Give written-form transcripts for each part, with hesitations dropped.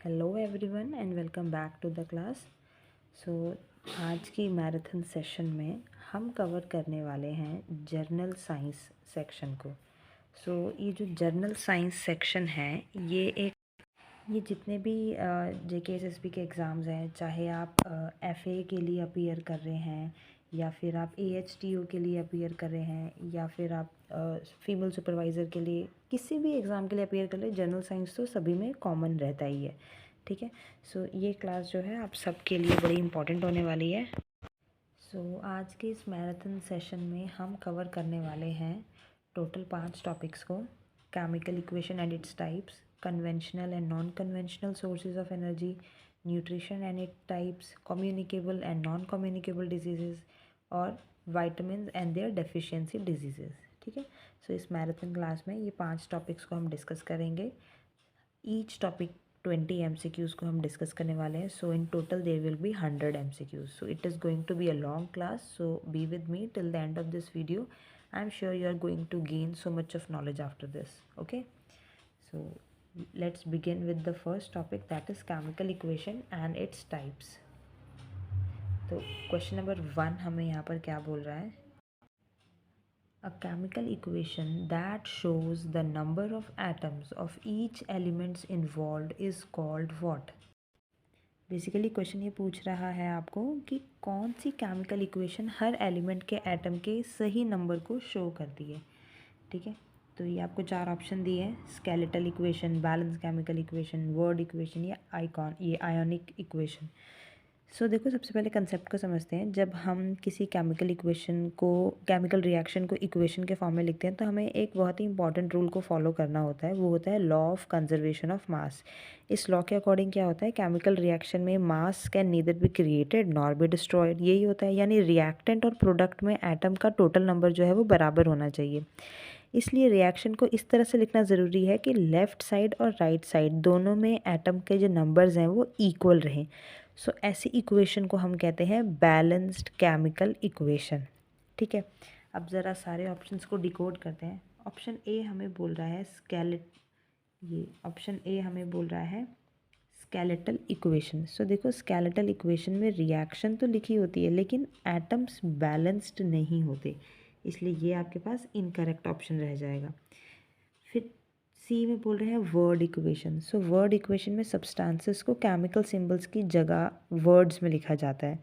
Hello everyone and welcome back to the class. So आज की marathon session में हम कवर करने वाले हैं जर्नल साइंस सेक्शन को। ये जो जर्नल साइंस सेक्शन है ये जितने भी JKSSB के एग्ज़ाम्स हैं, चाहे आप FA के लिए अपीयर कर रहे हैं या फिर आप AHTO के लिए अपीयर कर रहे हैं या फिर आप फीमेल सुपरवाइज़र के लिए किसी भी एग्ज़ाम के लिए अपीयर कर ले, जनरल साइंस तो सभी में कॉमन रहता ही है। ठीक है। ये क्लास जो है आप सबके लिए बड़ी इम्पॉर्टेंट होने वाली है। आज के इस मैराथन सेशन में हम कवर करने वाले हैं टोटल 5 टॉपिक्स को। Chemical equation and its types, conventional and non conventional sources of energy, nutrition and it types, communicable and non communicable disease और vitamin and their deficiency disease. ठीक है। इस मैराथन क्लास में ये 5 टॉपिक्स को हम discuss करेंगे। ईच टॉपिक 20 MCQs को हम डिस्कस करने वाले हैं। In total there will be 100 MCQs. It is going to be a long class. Be with me till the end of this video. I am sure you are going to gain so much of knowledge after this. Okay, so let's begin with the first topic, that is chemical equation and its types. तो question number 1 हमें यहाँ पर क्या बोल रहा है? A chemical equation that shows the number of atoms of each elements involved is called what? Basically question ये पूछ रहा है आपको कि कौन सी केमिकल इक्वेशन हर एलिमेंट के एटम के सही नंबर को शो करती है। ठीक है, तो ये आपको 4 ऑप्शन दिए हैं: skeletal equation, balance chemical equation, word equation या आयोनिक इक्वेशन। देखो, सबसे पहले कंसेप्ट को समझते हैं। जब हम किसी केमिकल रिएक्शन को इक्वेशन के फॉर्म में लिखते हैं तो हमें एक बहुत ही इंपॉर्टेंट रूल को फॉलो करना होता है। वो होता है law of conservation of mass. इस लॉ के अकॉर्डिंग क्या होता है, केमिकल रिएक्शन में मास can neither be created nor be destroyed. यही होता है, यानी रिएक्टेंट और प्रोडक्ट में एटम का टोटल नंबर जो है वो बराबर होना चाहिए। इसलिए रिएक्शन को इस तरह से लिखना ज़रूरी है कि लेफ़्ट साइड और राइट साइड दोनों में एटम के जो नंबर्स हैं वो इक्वल रहें। ऐसी इक्वेशन को हम कहते हैं बैलेंस्ड केमिकल इक्वेशन। ठीक है, अब ज़रा सारे ऑप्शंस को डिकोड करते हैं। ऑप्शन ए हमें बोल रहा है स्केलेटल इक्वेशन। देखो, स्केलेटल इक्वेशन में रिएक्शन तो लिखी होती है लेकिन एटम्स बैलेंस्ड नहीं होते, इसलिए ये आपके पास इनकरेक्ट ऑप्शन रह जाएगा। फिर सी में बोल रहे हैं वर्ड इक्वेशन। वर्ड इक्वेशन में सब्सटेंसेस को केमिकल सिंबल्स की जगह वर्ड्स में लिखा जाता है।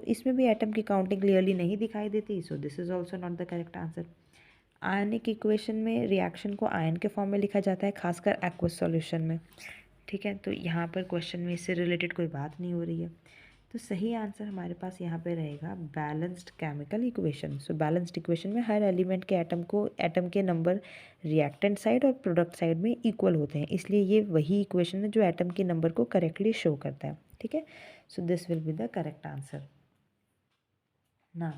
इसमें भी एटम की काउंटिंग क्लियरली नहीं दिखाई देती। This is also not the correct answer. Ionic equation में रिएक्शन को आयन के फॉर्म में लिखा जाता है, खासकर एक्वस सॉल्यूशन में। ठीक है, तो यहाँ पर क्वेश्चन में इससे रिलेटेड कोई बात नहीं हो रही है। तो सही आंसर हमारे पास यहाँ पे रहेगा balanced chemical equation. Balanced equation में हर एलिमेंट के एटम के नंबर रिएक्टेंट साइड और प्रोडक्ट साइड में इक्वल होते हैं, इसलिए ये वही इक्वेशन है जो एटम के नंबर को करेक्टली शो करता है। ठीक है, this will be the correct answer. ना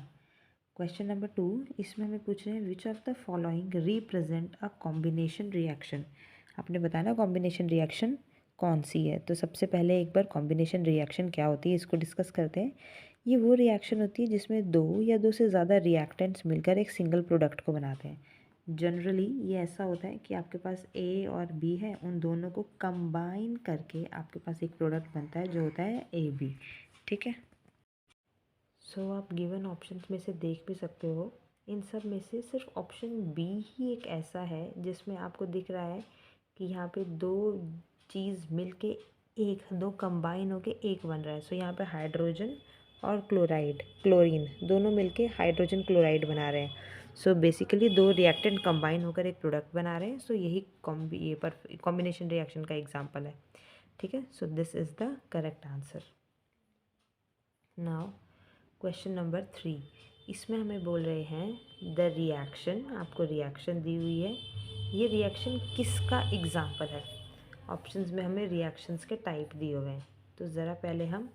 क्वेश्चन नंबर 2, इसमें हमें पूछ रहे हैं which of the following represent a combination reaction. आपने बताया ना कॉम्बिनेशन रिएक्शन कौन सी है। तो सबसे पहले एक बार कॉम्बिनेशन रिएक्शन क्या होती है इसको डिस्कस करते हैं। ये वो रिएक्शन होती है जिसमें 2 या 2 से ज़्यादा रिएक्टेंट्स मिलकर एक सिंगल प्रोडक्ट को बनाते हैं। जनरली ये ऐसा होता है कि आपके पास A और B है, उन दोनों को कंबाइन करके आपके पास एक प्रोडक्ट बनता है जो होता है AB। ठीक है, आप गिवन ऑप्शंस में से देख भी सकते हो, इन सब में से सिर्फ ऑप्शन बी ही एक ऐसा है जिसमें आपको दिख रहा है कि यहाँ पे 2 चीज़ मिलके दो कंबाइन होके एक बन रहा है। यहाँ पे हाइड्रोजन और क्लोरीन दोनों मिलके हाइड्रोजन क्लोराइड बना रहे हैं। बेसिकली 2 रिएक्टेंट कंबाइन होकर एक प्रोडक्ट बना रहे हैं। यही कॉम्बिनेशन रिएक्शन का एग्जाम्पल है। ठीक है, this is the correct answer. Now question number 3, इसमें हमें बोल रहे हैं द रिएक्शन। आपको रिएक्शन दी हुई है, ये रिएक्शन किसका एग्जाम्पल है। ऑप्शंस में हमें रिएक्शंस के टाइप दिए हुए हैं, तो ज़रा पहले हम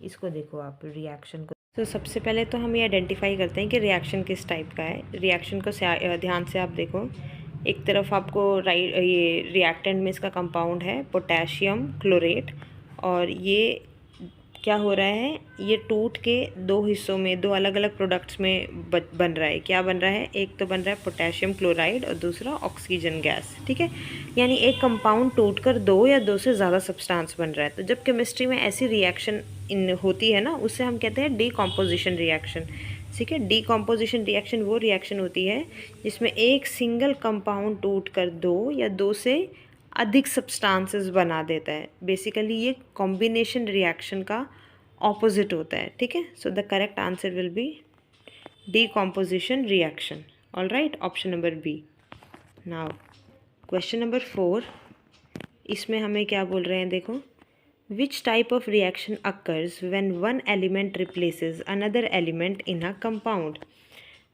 इसको देखो आप रिएक्शन को। सबसे पहले तो हम ये आइडेंटिफाई करते हैं कि रिएक्शन किस टाइप का है। रिएक्शन को ध्यान से आप देखो, एक तरफ आपको ये रिएक्टेंट में इसका कंपाउंड है पोटेशियम क्लोरेट, और ये क्या हो रहा है, ये टूट के दो हिस्सों में, दो अलग अलग प्रोडक्ट्स में बन रहा है। क्या बन रहा है, एक तो बन रहा है पोटेशियम क्लोराइड और दूसरा ऑक्सीजन गैस, ठीक है। यानी एक कंपाउंड टूटकर दो या दो से ज़्यादा सब्सटेंस बन रहा है। तो जब केमिस्ट्री में ऐसी रिएक्शन होती है ना, उससे हम कहते हैं डीकॉम्पोजिशन रिएक्शन, ठीक है। डीकॉम्पोजिशन रिएक्शन वो रिएक्शन होती है जिसमें एक सिंगल कंपाउंड टूटकर दो या दो से अधिक सब्सटेंसेस बना देता है। बेसिकली ये कॉम्बिनेशन रिएक्शन का ऑपोजिट होता है, ठीक है। So the correct answer will be decomposition reaction. All right, option number B. Now question number 4, इसमें हमें क्या बोल रहे हैं, देखो। Which type of reaction occurs when one element replaces another element in a compound.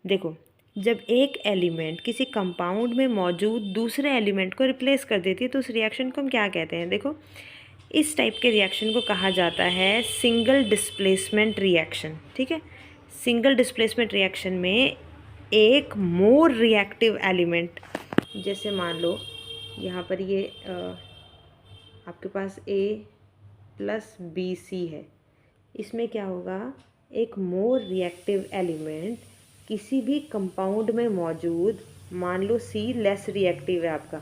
देखो, जब एक एलिमेंट किसी कंपाउंड में मौजूद दूसरे एलिमेंट को रिप्लेस कर देती है तो उस रिएक्शन को हम क्या कहते हैं। देखो, इस टाइप के रिएक्शन को कहा जाता है सिंगल डिस्प्लेसमेंट रिएक्शन, ठीक है। सिंगल डिस्प्लेसमेंट रिएक्शन में एक मोर रिएक्टिव एलिमेंट, जैसे मान लो यहाँ पर ये आपके पास A+BC है, इसमें क्या होगा, एक मोर रिएक्टिव एलिमेंट किसी भी कंपाउंड में मौजूद, मान लो C लेस रिएक्टिव है आपका,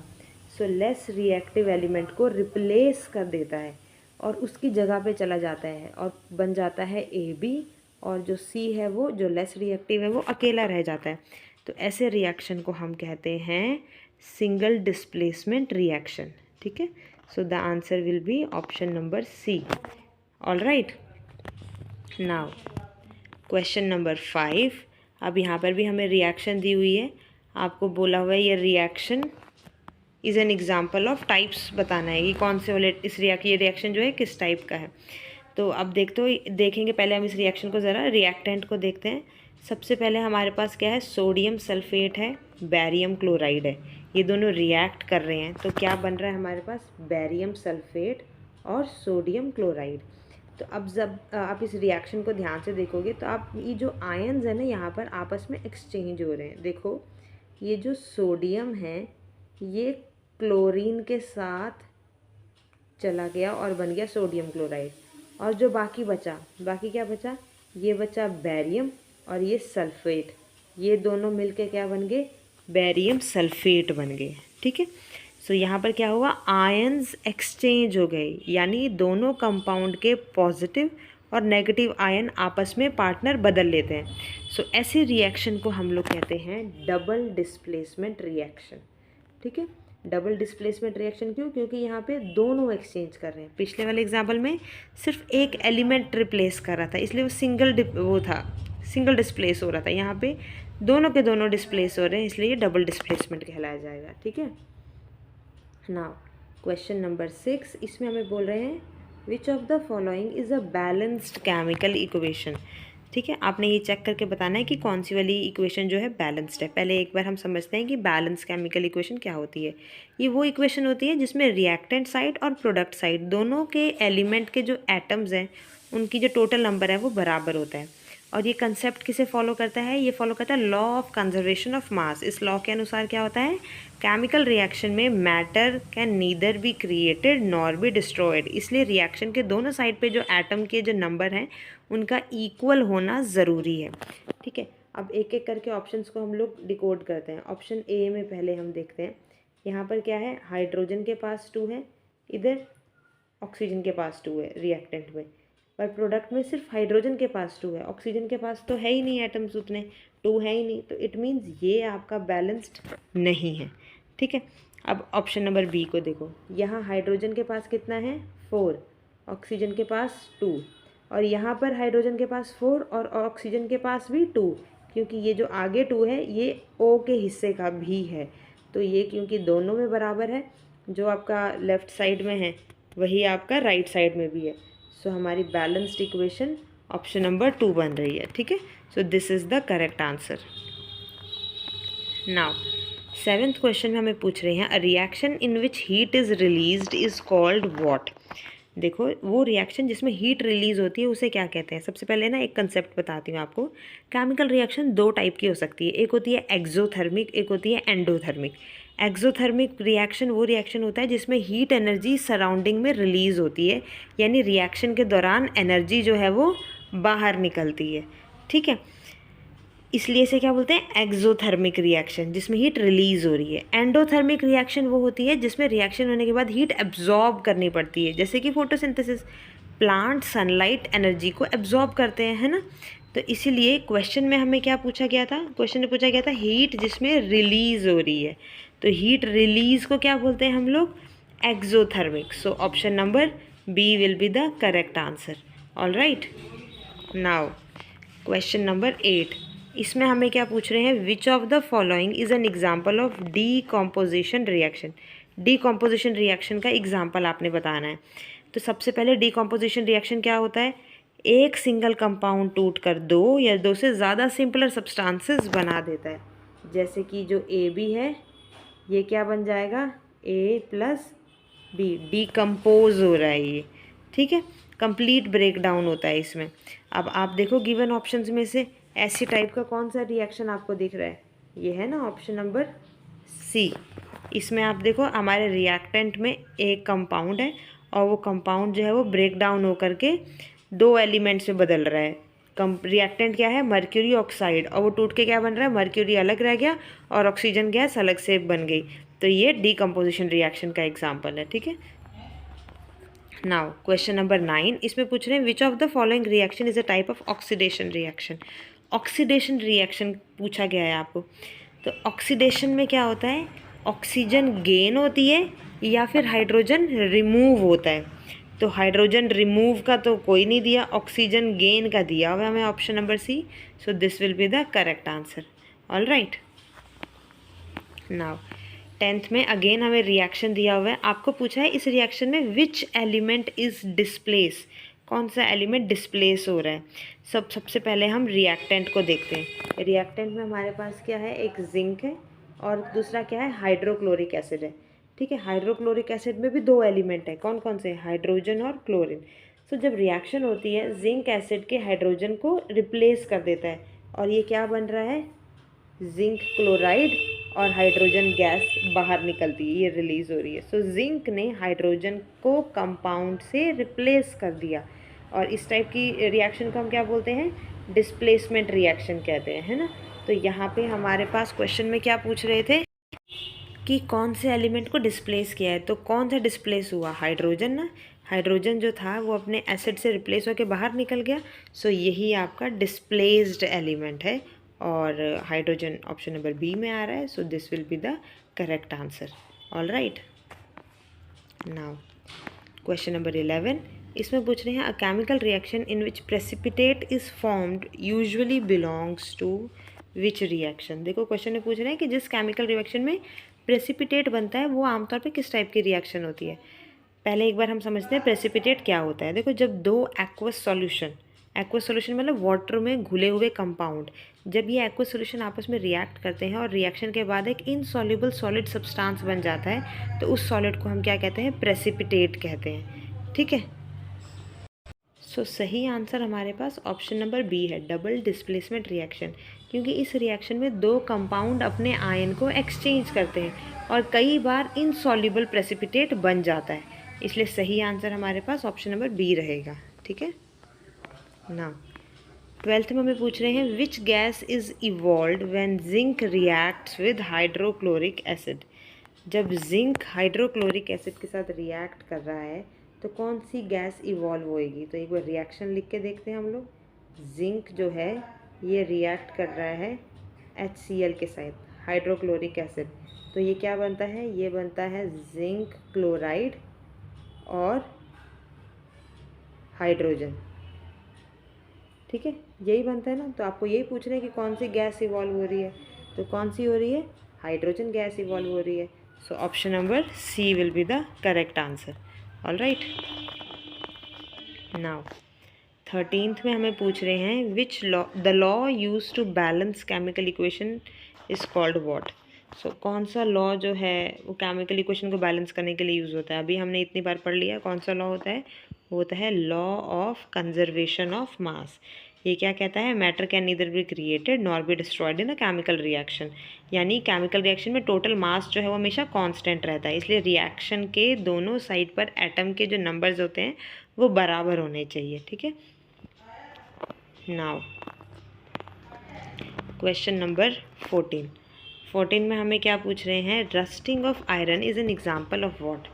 सो लेस रिएक्टिव एलिमेंट को रिप्लेस कर देता है और उसकी जगह पे चला जाता है और बन जाता है AB, और जो C है वो जो लेस रिएक्टिव है वो अकेला रह जाता है। तो ऐसे रिएक्शन को हम कहते हैं सिंगल डिस्प्लेसमेंट रिएक्शन, ठीक है। So the answer will be option number C। All right, now question number 5। अब यहाँ पर भी हमें रिएक्शन दी हुई है, आपको बोला हुआ है ये reaction is an example of types बताना है कि कौन से वाले ये रिएक्शन जो है किस टाइप का है। तो अब देखेंगे पहले हम इस रिएक्शन को, ज़रा रिएक्टेंट को देखते हैं। सबसे पहले हमारे पास क्या है, सोडियम सल्फेट है, बैरियम क्लोराइड है, ये दोनों रिएक्ट कर रहे हैं। तो क्या बन रहा है हमारे पास, बैरियम सल्फेट और सोडियम क्लोराइड। तो अब जब आप इस रिएक्शन को ध्यान से देखोगे तो आप ये जो आयन्स है ना यहाँ पर आपस में एक्सचेंज हो रहे हैं। देखो, ये जो सोडियम है ये क्लोरीन के साथ चला गया और बन गया सोडियम क्लोराइड, और जो बाकी क्या बचा, ये बचा बैरियम और ये सल्फेट, ये दोनों मिलके क्या बन गए, बैरियम सल्फेट बन गए, ठीक है। सो यहाँ पर क्या हुआ, आयन्स एक्सचेंज हो गए, यानी दोनों कंपाउंड के पॉजिटिव और नेगेटिव आयन आपस में पार्टनर बदल लेते हैं। सो ऐसे रिएक्शन को हम लोग कहते हैं डबल डिस्प्लेसमेंट रिएक्शन, ठीक है। डबल डिस्प्लेसमेंट रिएक्शन क्यों, क्योंकि यहाँ पे दोनों एक्सचेंज कर रहे हैं। पिछले वाले एग्जाम्पल में सिर्फ एक एलिमेंट रिप्लेस कर रहा था, इसलिए वो सिंगल डिस्प्लेस हो रहा था। यहाँ पे दोनों के दोनों डिस्प्लेस हो रहे हैं, इसलिए ये डबल डिस्प्लेसमेंट कहलाया जाएगा, ठीक है। नाउ क्वेश्चन नंबर 6, इसमें हमें बोल रहे हैं which of the following is a balanced chemical equation, ठीक है। आपने ये चेक करके बताना है कि कौन सी वाली इक्वेशन जो है बैलेंस्ड है। पहले एक बार हम समझते हैं कि बैलेंस केमिकल इक्वेशन क्या होती है। ये वो इक्वेशन होती है जिसमें रिएक्टेंट साइड और प्रोडक्ट साइड दोनों के एलिमेंट के जो एटम्स हैं उनकी जो टोटल नंबर है वो बराबर होता है। और ये कंसेप्ट किसे फॉलो करता है, ये फॉलो करता है law of conservation of mass. इस लॉ के अनुसार क्या होता है, केमिकल रिएक्शन में matter can neither be created nor be destroyed, इसलिए रिएक्शन के दोनों साइड पे जो एटम के जो नंबर हैं उनका इक्वल होना ज़रूरी है, ठीक है। अब एक एक करके ऑप्शंस को हम लोग डिकोड करते हैं। ऑप्शन ए में पहले हम देखते हैं, यहाँ पर क्या है, हाइड्रोजन के पास 2 है, इधर ऑक्सीजन के पास 2 है रिएक्टेंट में, पर प्रोडक्ट में सिर्फ हाइड्रोजन के पास 2 है, ऑक्सीजन के पास तो है ही नहीं एटम्स उतने, 2 है ही नहीं, तो इट मीन्स ये आपका बैलेंस्ड नहीं है, ठीक है। अब ऑप्शन नंबर बी को देखो, यहाँ हाइड्रोजन के पास कितना है 4, ऑक्सीजन के पास 2, और यहाँ पर हाइड्रोजन के पास 4 और ऑक्सीजन के पास भी 2, क्योंकि ये जो आगे 2 है ये O के हिस्से का भी है, तो ये क्योंकि दोनों में बराबर है, जो आपका लेफ़्ट साइड में है वही आपका राइट साइड में भी है। सो हमारी बैलेंस्ड इक्वेशन ऑप्शन नंबर 2 बन रही है, ठीक है। So this is the correct answer. Now 7th question में हमें पूछ रहे हैं a reaction in which heat is released is called what. देखो, वो रिएक्शन जिसमें हीट रिलीज़ होती है उसे क्या कहते हैं। सबसे पहले ना एक कंसेप्ट बताती हूँ आपको। केमिकल रिएक्शन 2 टाइप की हो सकती है, एक होती है एक्सोथर्मिक, एक होती है एंडोथर्मिक। एक्सोथर्मिक रिएक्शन वो रिएक्शन होता है जिसमें हीट एनर्जी सराउंडिंग में रिलीज़ होती है, यानी रिएक्शन के दौरान एनर्जी जो है वो बाहर निकलती है, ठीक है। इसलिए इसे क्या बोलते हैं, एक्सोथर्मिक रिएक्शन, जिसमें हीट रिलीज़ हो रही है। एंडोथर्मिक रिएक्शन वो होती है जिसमें रिएक्शन होने के बाद हीट एब्जॉर्ब करनी पड़ती है, जैसे कि फोटोसिंथेसिस। प्लांट सनलाइट एनर्जी को एब्जॉर्ब करते हैं, है ना। तो इसीलिए क्वेश्चन में हमें क्या पूछा गया था, क्वेश्चन में पूछा गया था हीट जिसमें रिलीज़ हो रही है, तो हीट रिलीज़ को क्या बोलते हैं हम लोग, exothermic. So option number B will be the correct answer. All right, now question number 8, इसमें हमें क्या पूछ रहे हैं, which of the following is an example of decomposition reaction. Decomposition reaction का एग्जाम्पल आपने बताना है। तो सबसे पहले डीकॉम्पोजिशन रिएक्शन क्या होता है, एक सिंगल कंपाउंड टूट कर दो या दो से ज़्यादा सिंपलर सब्सटेंसेस बना देता है। जैसे कि जो ए बी है, ये क्या बन जाएगा, ए प्लस बी, डीकम्पोज हो रहा है ये, ठीक है। कंप्लीट ब्रेक डाउन होता है इसमें। अब आप देखो गिवन ऑप्शंस में से ऐसी टाइप का कौन सा रिएक्शन आपको दिख रहा है, ये है ना ऑप्शन नंबर सी। इसमें आप देखो हमारे रिएक्टेंट में एक कंपाउंड है और वो कंपाउंड जो है वो ब्रेक डाउन होकर के दो एलिमेंट्स में बदल रहा है। रिएक्टेंट क्या है, मर्क्यूरी ऑक्साइड, और वो टूट के क्या बन रहा है, मर्क्यूरी अलग रह गया और ऑक्सीजन गैस अलग से बन गई। तो ये डीकम्पोजिशन रिएक्शन का एग्जाम्पल है, ठीक है। नाउ क्वेश्चन नंबर 9, इसमें पूछ रहे हैं which of the following reaction is a type of oxidation reaction. Oxidation reaction पूछा गया है आपको। तो ऑक्सीडेशन में क्या होता है, ऑक्सीजन गेन होती है या फिर हाइड्रोजन रिमूव होता है। तो हाइड्रोजन रिमूव का तो कोई नहीं दिया, ऑक्सीजन गेन का दिया हुआ हमें option number C. So this will be the correct answer. All right, now 10th में अगेन हमें रिएक्शन दिया हुआ है। आपको पूछा है इस रिएक्शन में विच एलिमेंट इज डिस्प्लेस, कौन सा एलिमेंट डिस्प्लेस हो रहा है। सबसे पहले हम रिएक्टेंट को देखते हैं। रिएक्टेंट में हमारे पास क्या है, एक जिंक है और दूसरा क्या है, हाइड्रोक्लोरिक एसिड है, ठीक है। हाइड्रोक्लोरिक एसिड में भी दो एलिमेंट है, कौन कौन से, हाइड्रोजन और क्लोरीन। सो जब रिएक्शन होती है जिंक एसिड के हाइड्रोजन को रिप्लेस कर देता है और ये क्या बन रहा है, जिंक क्लोराइड, और हाइड्रोजन गैस बाहर निकलती है, ये रिलीज़ हो रही है। सो जिंक ने हाइड्रोजन को कंपाउंड से रिप्लेस कर दिया और इस टाइप की रिएक्शन को हम क्या बोलते हैं, डिस्प्लेसमेंट रिएक्शन कहते हैं, है ना। तो यहाँ पे हमारे पास क्वेश्चन में क्या पूछ रहे थे कि कौन से एलिमेंट को डिस्प्लेस किया है, तो कौन सा डिस्प्लेस हुआ, हाइड्रोजन ना। हाइड्रोजन जो था वो अपने एसिड से रिप्लेस होकर बाहर निकल गया। सो यही आपका डिस्प्लेस्ड एलिमेंट है और हाइड्रोजन ऑप्शन नंबर बी में आ रहा है। So this will be the correct answer. All right, now question number 11, इसमें पूछ रहे हैं a chemical reaction in which precipitate is formed usually belongs to which reaction. देखो क्वेश्चन में पूछ रहे हैं कि जिस केमिकल रिएक्शन में प्रेसिपिटेट बनता है वो आमतौर पे किस टाइप की रिएक्शन होती है। पहले एक बार हम समझते हैं प्रेसिपिटेट क्या होता है। देखो जब दो एक्वस सॉल्यूशन मतलब वाटर में घुले हुए कंपाउंड, जब ये एक्वस सॉल्यूशन आपस में रिएक्ट करते हैं और रिएक्शन के बाद एक इनसॉल्युबल सॉलिड सब्सटेंस बन जाता है, तो उस सॉलिड को हम क्या कहते हैं, प्रेसिपिटेट कहते हैं, ठीक है। सो सही आंसर हमारे पास ऑप्शन नंबर बी है, डबल डिस्प्लेसमेंट रिएक्शन, क्योंकि इस रिएक्शन में दो कंपाउंड अपने आयन को एक्सचेंज करते हैं और कई बार इनसॉल्युबल प्रेसिपिटेट बन जाता है, इसलिए सही आंसर हमारे पास ऑप्शन नंबर बी रहेगा, ठीक है ना। 12th में हमें पूछ रहे हैं which gas is evolved when zinc reacts with hydrochloric acid. जब जिंक हाइड्रोक्लोरिक एसिड के साथ रिएक्ट कर रहा है तो कौन सी गैस इवॉल्व होएगी। तो एक बार रिएक्शन लिख के देखते हैं हम लोग। जिंक जो है ये रिएक्ट कर रहा है HCl के साथ हाइड्रोक्लोरिक एसिड, तो ये क्या बनता है, ये बनता है जिंक क्लोराइड और हाइड्रोजन, ठीक है, यही बनता है ना। तो आपको यही पूछ रहे हैं कि कौन सी गैस इवॉल्व हो रही है, तो कौन सी हो रही है, हाइड्रोजन गैस इवॉल्व हो रही है। So option number C will be the correct answer. All right, now 13th में हमें पूछ रहे हैं which law the law use to balance chemical equation is called what. So कौन सा लॉ जो है वो केमिकल इक्वेशन को बैलेंस करने के लिए यूज़ होता है। अभी हमने इतनी बार पढ़ लिया, कौन सा लॉ होता है, वो होता है law of conservation of mass. ये क्या कहता है, matter can neither be created nor be destroyed in a chemical reaction, यानी केमिकल रिएक्शन में टोटल मास जो है वो हमेशा कांस्टेंट रहता है, इसलिए रिएक्शन के दोनों साइड पर एटम के जो नंबर्स होते हैं वो बराबर होने चाहिए। ठीक है, नाउ क्वेश्चन नंबर 14 में हमें क्या पूछ रहे हैं, rusting of iron is an example of what.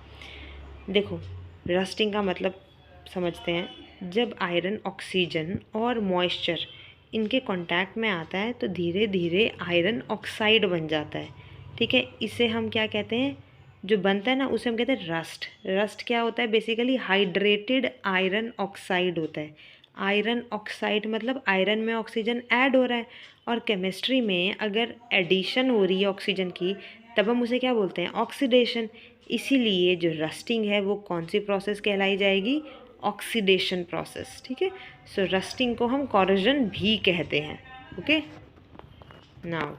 देखो, रस्टिंग का मतलब समझते हैं, जब आयरन ऑक्सीजन और मॉइस्चर इनके कांटेक्ट में आता है तो धीरे धीरे आयरन ऑक्साइड बन जाता है। ठीक है, इसे हम क्या कहते हैं, जो बनता है ना उसे हम कहते हैं रस्ट। रस्ट क्या होता है, बेसिकली हाइड्रेटेड आयरन ऑक्साइड होता है। आयरन ऑक्साइड मतलब आयरन में ऑक्सीजन ऐड हो रहा है, और केमिस्ट्री में अगर एडिशन हो रही है ऑक्सीजन की तब हम उसे क्या बोलते हैं, ऑक्सीडेशन। इसीलिए जो रस्टिंग है वो कौन सी प्रोसेस कहलाई जाएगी, ऑक्सीडेशन प्रोसेस। ठीक है, सो रस्टिंग को हम कॉरोजन भी कहते हैं। ओके, नाउ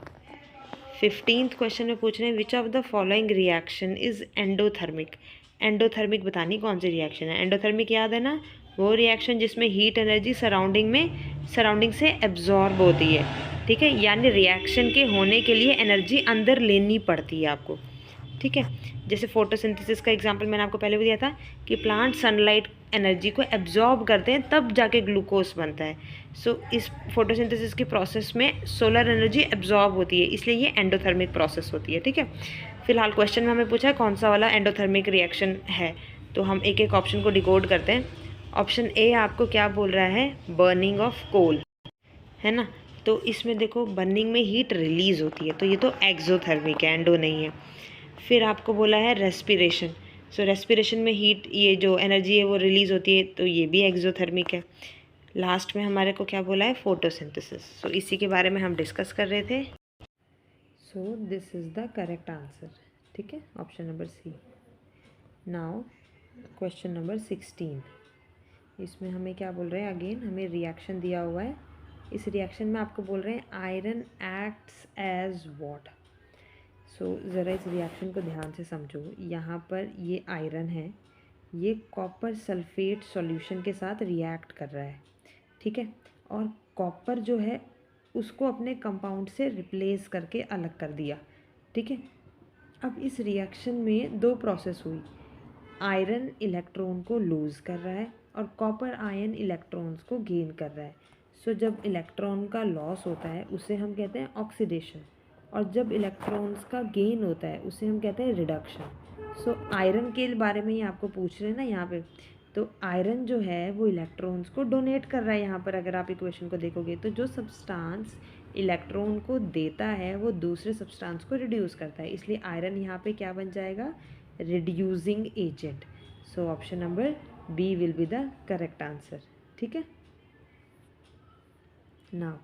15th क्वेश्चन में पूछ रहे हैं, which of the following reaction is endothermic. Endothermic बतानी कौन सी रिएक्शन है। एंडोथर्मिक याद है ना, वो रिएक्शन जिसमें हीट एनर्जी सराउंडिंग से एब्जॉर्ब होती है। ठीक है, यानी रिएक्शन के होने के लिए एनर्जी अंदर लेनी पड़ती है आपको। ठीक है, जैसे फोटोसिंथेसिस का एग्जांपल मैंने आपको पहले भी दिया था कि प्लांट सनलाइट एनर्जी को एब्जॉर्ब करते हैं तब जाके ग्लूकोज बनता है। सो इस फोटोसिंथेसिस की प्रोसेस में सोलर एनर्जी एब्जॉर्ब होती है, इसलिए ये एंडोथर्मिक प्रोसेस होती है। ठीक है, फिलहाल क्वेश्चन में हमें पूछा है कौन सा वाला एंडोथर्मिक रिएक्शन है, तो हम एक एक ऑप्शन को डिकोड करते हैं। ऑप्शन ए आपको क्या बोल रहा है, बर्निंग ऑफ कोल, है ना। तो इसमें देखो बर्निंग में हीट रिलीज होती है, तो ये तो एक्सोथर्मिक है, एंडो नहीं है। फिर आपको बोला है रेस्पिरेशन, सो रेस्पिरेशन में हीट, ये जो एनर्जी है वो रिलीज़ होती है, तो ये भी एक्सोथर्मिक है। लास्ट में हमारे को क्या बोला है, फोटोसिंथेसिस, सो इसी के बारे में हम डिस्कस कर रहे थे। So this is the correct answer. ठीक है, option number C. Now question number 16, इसमें हमें क्या बोल रहे हैं, अगेन हमें रिएक्शन दिया हुआ है। इस रिएक्शन में आपको बोल रहे हैं आयरन एक्ट्स एज व्हाट। सो ज़रा इस रिएक्शन को ध्यान से समझो। यहाँ पर ये आयरन है, ये कॉपर सल्फेट सॉल्यूशन के साथ रिएक्ट कर रहा है। ठीक है, और कॉपर जो है उसको अपने कंपाउंड से रिप्लेस करके अलग कर दिया। ठीक है, अब इस रिएक्शन में दो प्रोसेस हुई, आयरन इलेक्ट्रॉन को लूज़ कर रहा है और कॉपर आयन इलेक्ट्रॉन्स को गेन कर रहा है। सो जब इलेक्ट्रॉन का लॉस होता है उसे हम कहते हैं ऑक्सीडेशन, और जब इलेक्ट्रॉन्स का गेन होता है उसे हम कहते हैं रिडक्शन। सो आयरन के बारे में ही आपको पूछ रहे हैं ना यहाँ पे, तो आयरन जो है वो इलेक्ट्रॉन्स को डोनेट कर रहा है। यहाँ पर अगर आप इक्वेशन को देखोगे तो जो सब्सटेंस इलेक्ट्रॉन को देता है वो दूसरे सब्सटेंस को रिड्यूस करता है, इसलिए आयरन यहाँ पे क्या बन जाएगा, reducing agent. So option number B will be the correct answer. ठीक है, नाउ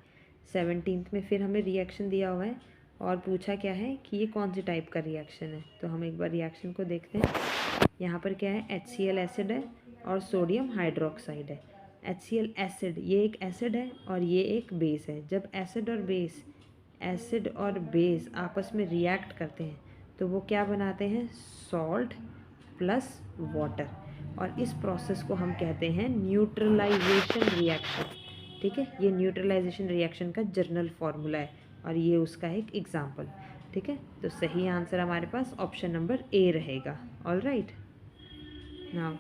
17th में फिर हमें रिएक्शन दिया हुआ है और पूछा क्या है कि ये कौन सी टाइप का रिएक्शन है, तो हम एक बार रिएक्शन को देखते हैं। यहाँ पर क्या है, HCl एसिड है और सोडियम हाइड्रोक्साइड है। HCl एसिड ये एक एसिड है और ये एक बेस है। जब एसिड और बेस आपस में रिएक्ट करते हैं तो वो क्या बनाते हैं, सॉल्ट प्लस वाटर, और इस प्रोसेस को हम कहते हैं न्यूट्रलाइजेशन रिएक्शन। ठीक है, ये न्यूट्रलाइजेशन रिएक्शन का जर्नल फार्मूला है और ये उसका एक एग्जाम्पल। ठीक है, तो सही आंसर हमारे पास ऑप्शन नंबर ए रहेगा। All right, now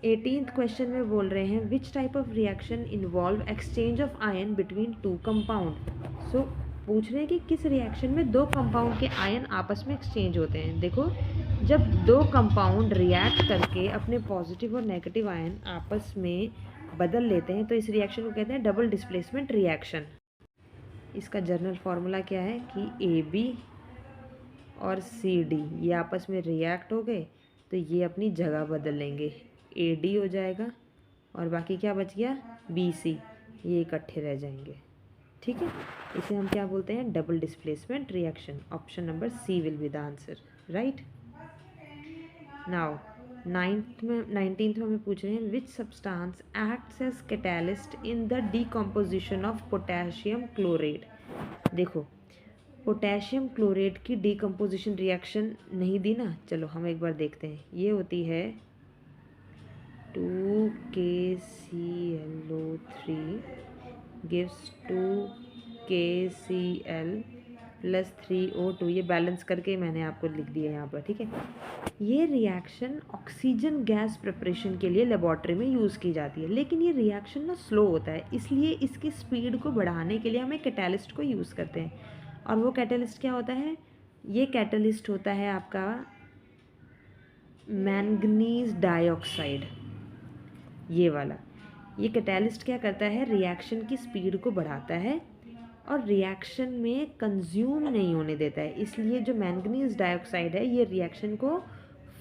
18th question में बोल रहे हैं which type of reaction involve exchange of ion between two compound. So पूछ रहे हैं कि किस रिएक्शन में दो कंपाउंड के आयन आपस में एक्सचेंज होते हैं। देखो, जब दो कंपाउंड रिएक्ट करके अपने पॉजिटिव और नेगेटिव आयन आपस में बदल लेते हैं तो इस रिएक्शन को कहते हैं डबल डिस्प्लेसमेंट रिएक्शन। इसका जर्नल फार्मूला क्या है कि AB और CD ये आपस में रिएक्ट हो गए तो ये अपनी जगह बदल लेंगे, AD हो जाएगा और बाकी क्या बच गया, BC, ये इकट्ठे रह जाएंगे। ठीक है, इसे हम क्या बोलते हैं, double displacement reaction. Option number C will be the answer. Right, now 19th में हमें पूछ रहे हैं which substance acts as catalyst in the decomposition of potassium chloride. देखो, पोटेशियम क्लोराइड की डीकम्पोजिशन रिएक्शन नहीं दी ना, चलो हम एक बार देखते हैं। ये होती है 2KClO3 gives 2KCl plus 3O2, ये बैलेंस करके मैंने आपको लिख दिया यहाँ पर, ठीक है। ये रिएक्शन ऑक्सीजन गैस प्रिपरेशन के लिए लेबॉर्ट्री में यूज़ की जाती है, लेकिन ये रिएक्शन ना स्लो होता है, इसलिए इसकी स्पीड को बढ़ाने के लिए हम एक कैटालिस्ट को यूज़ करते हैं। और वो कैटालिस्ट क्या होता है? ये कैटालिस्ट होता है आपका मैंगनीज डाइऑक्साइड, ये वाला। ये कैटालिस्ट क्या करता है? रिएक्शन की स्पीड को बढ़ाता है और रिएक्शन में कंज्यूम नहीं होने देता है, इसलिए जो मैंगनीज डाइऑक्साइड है ये रिएक्शन को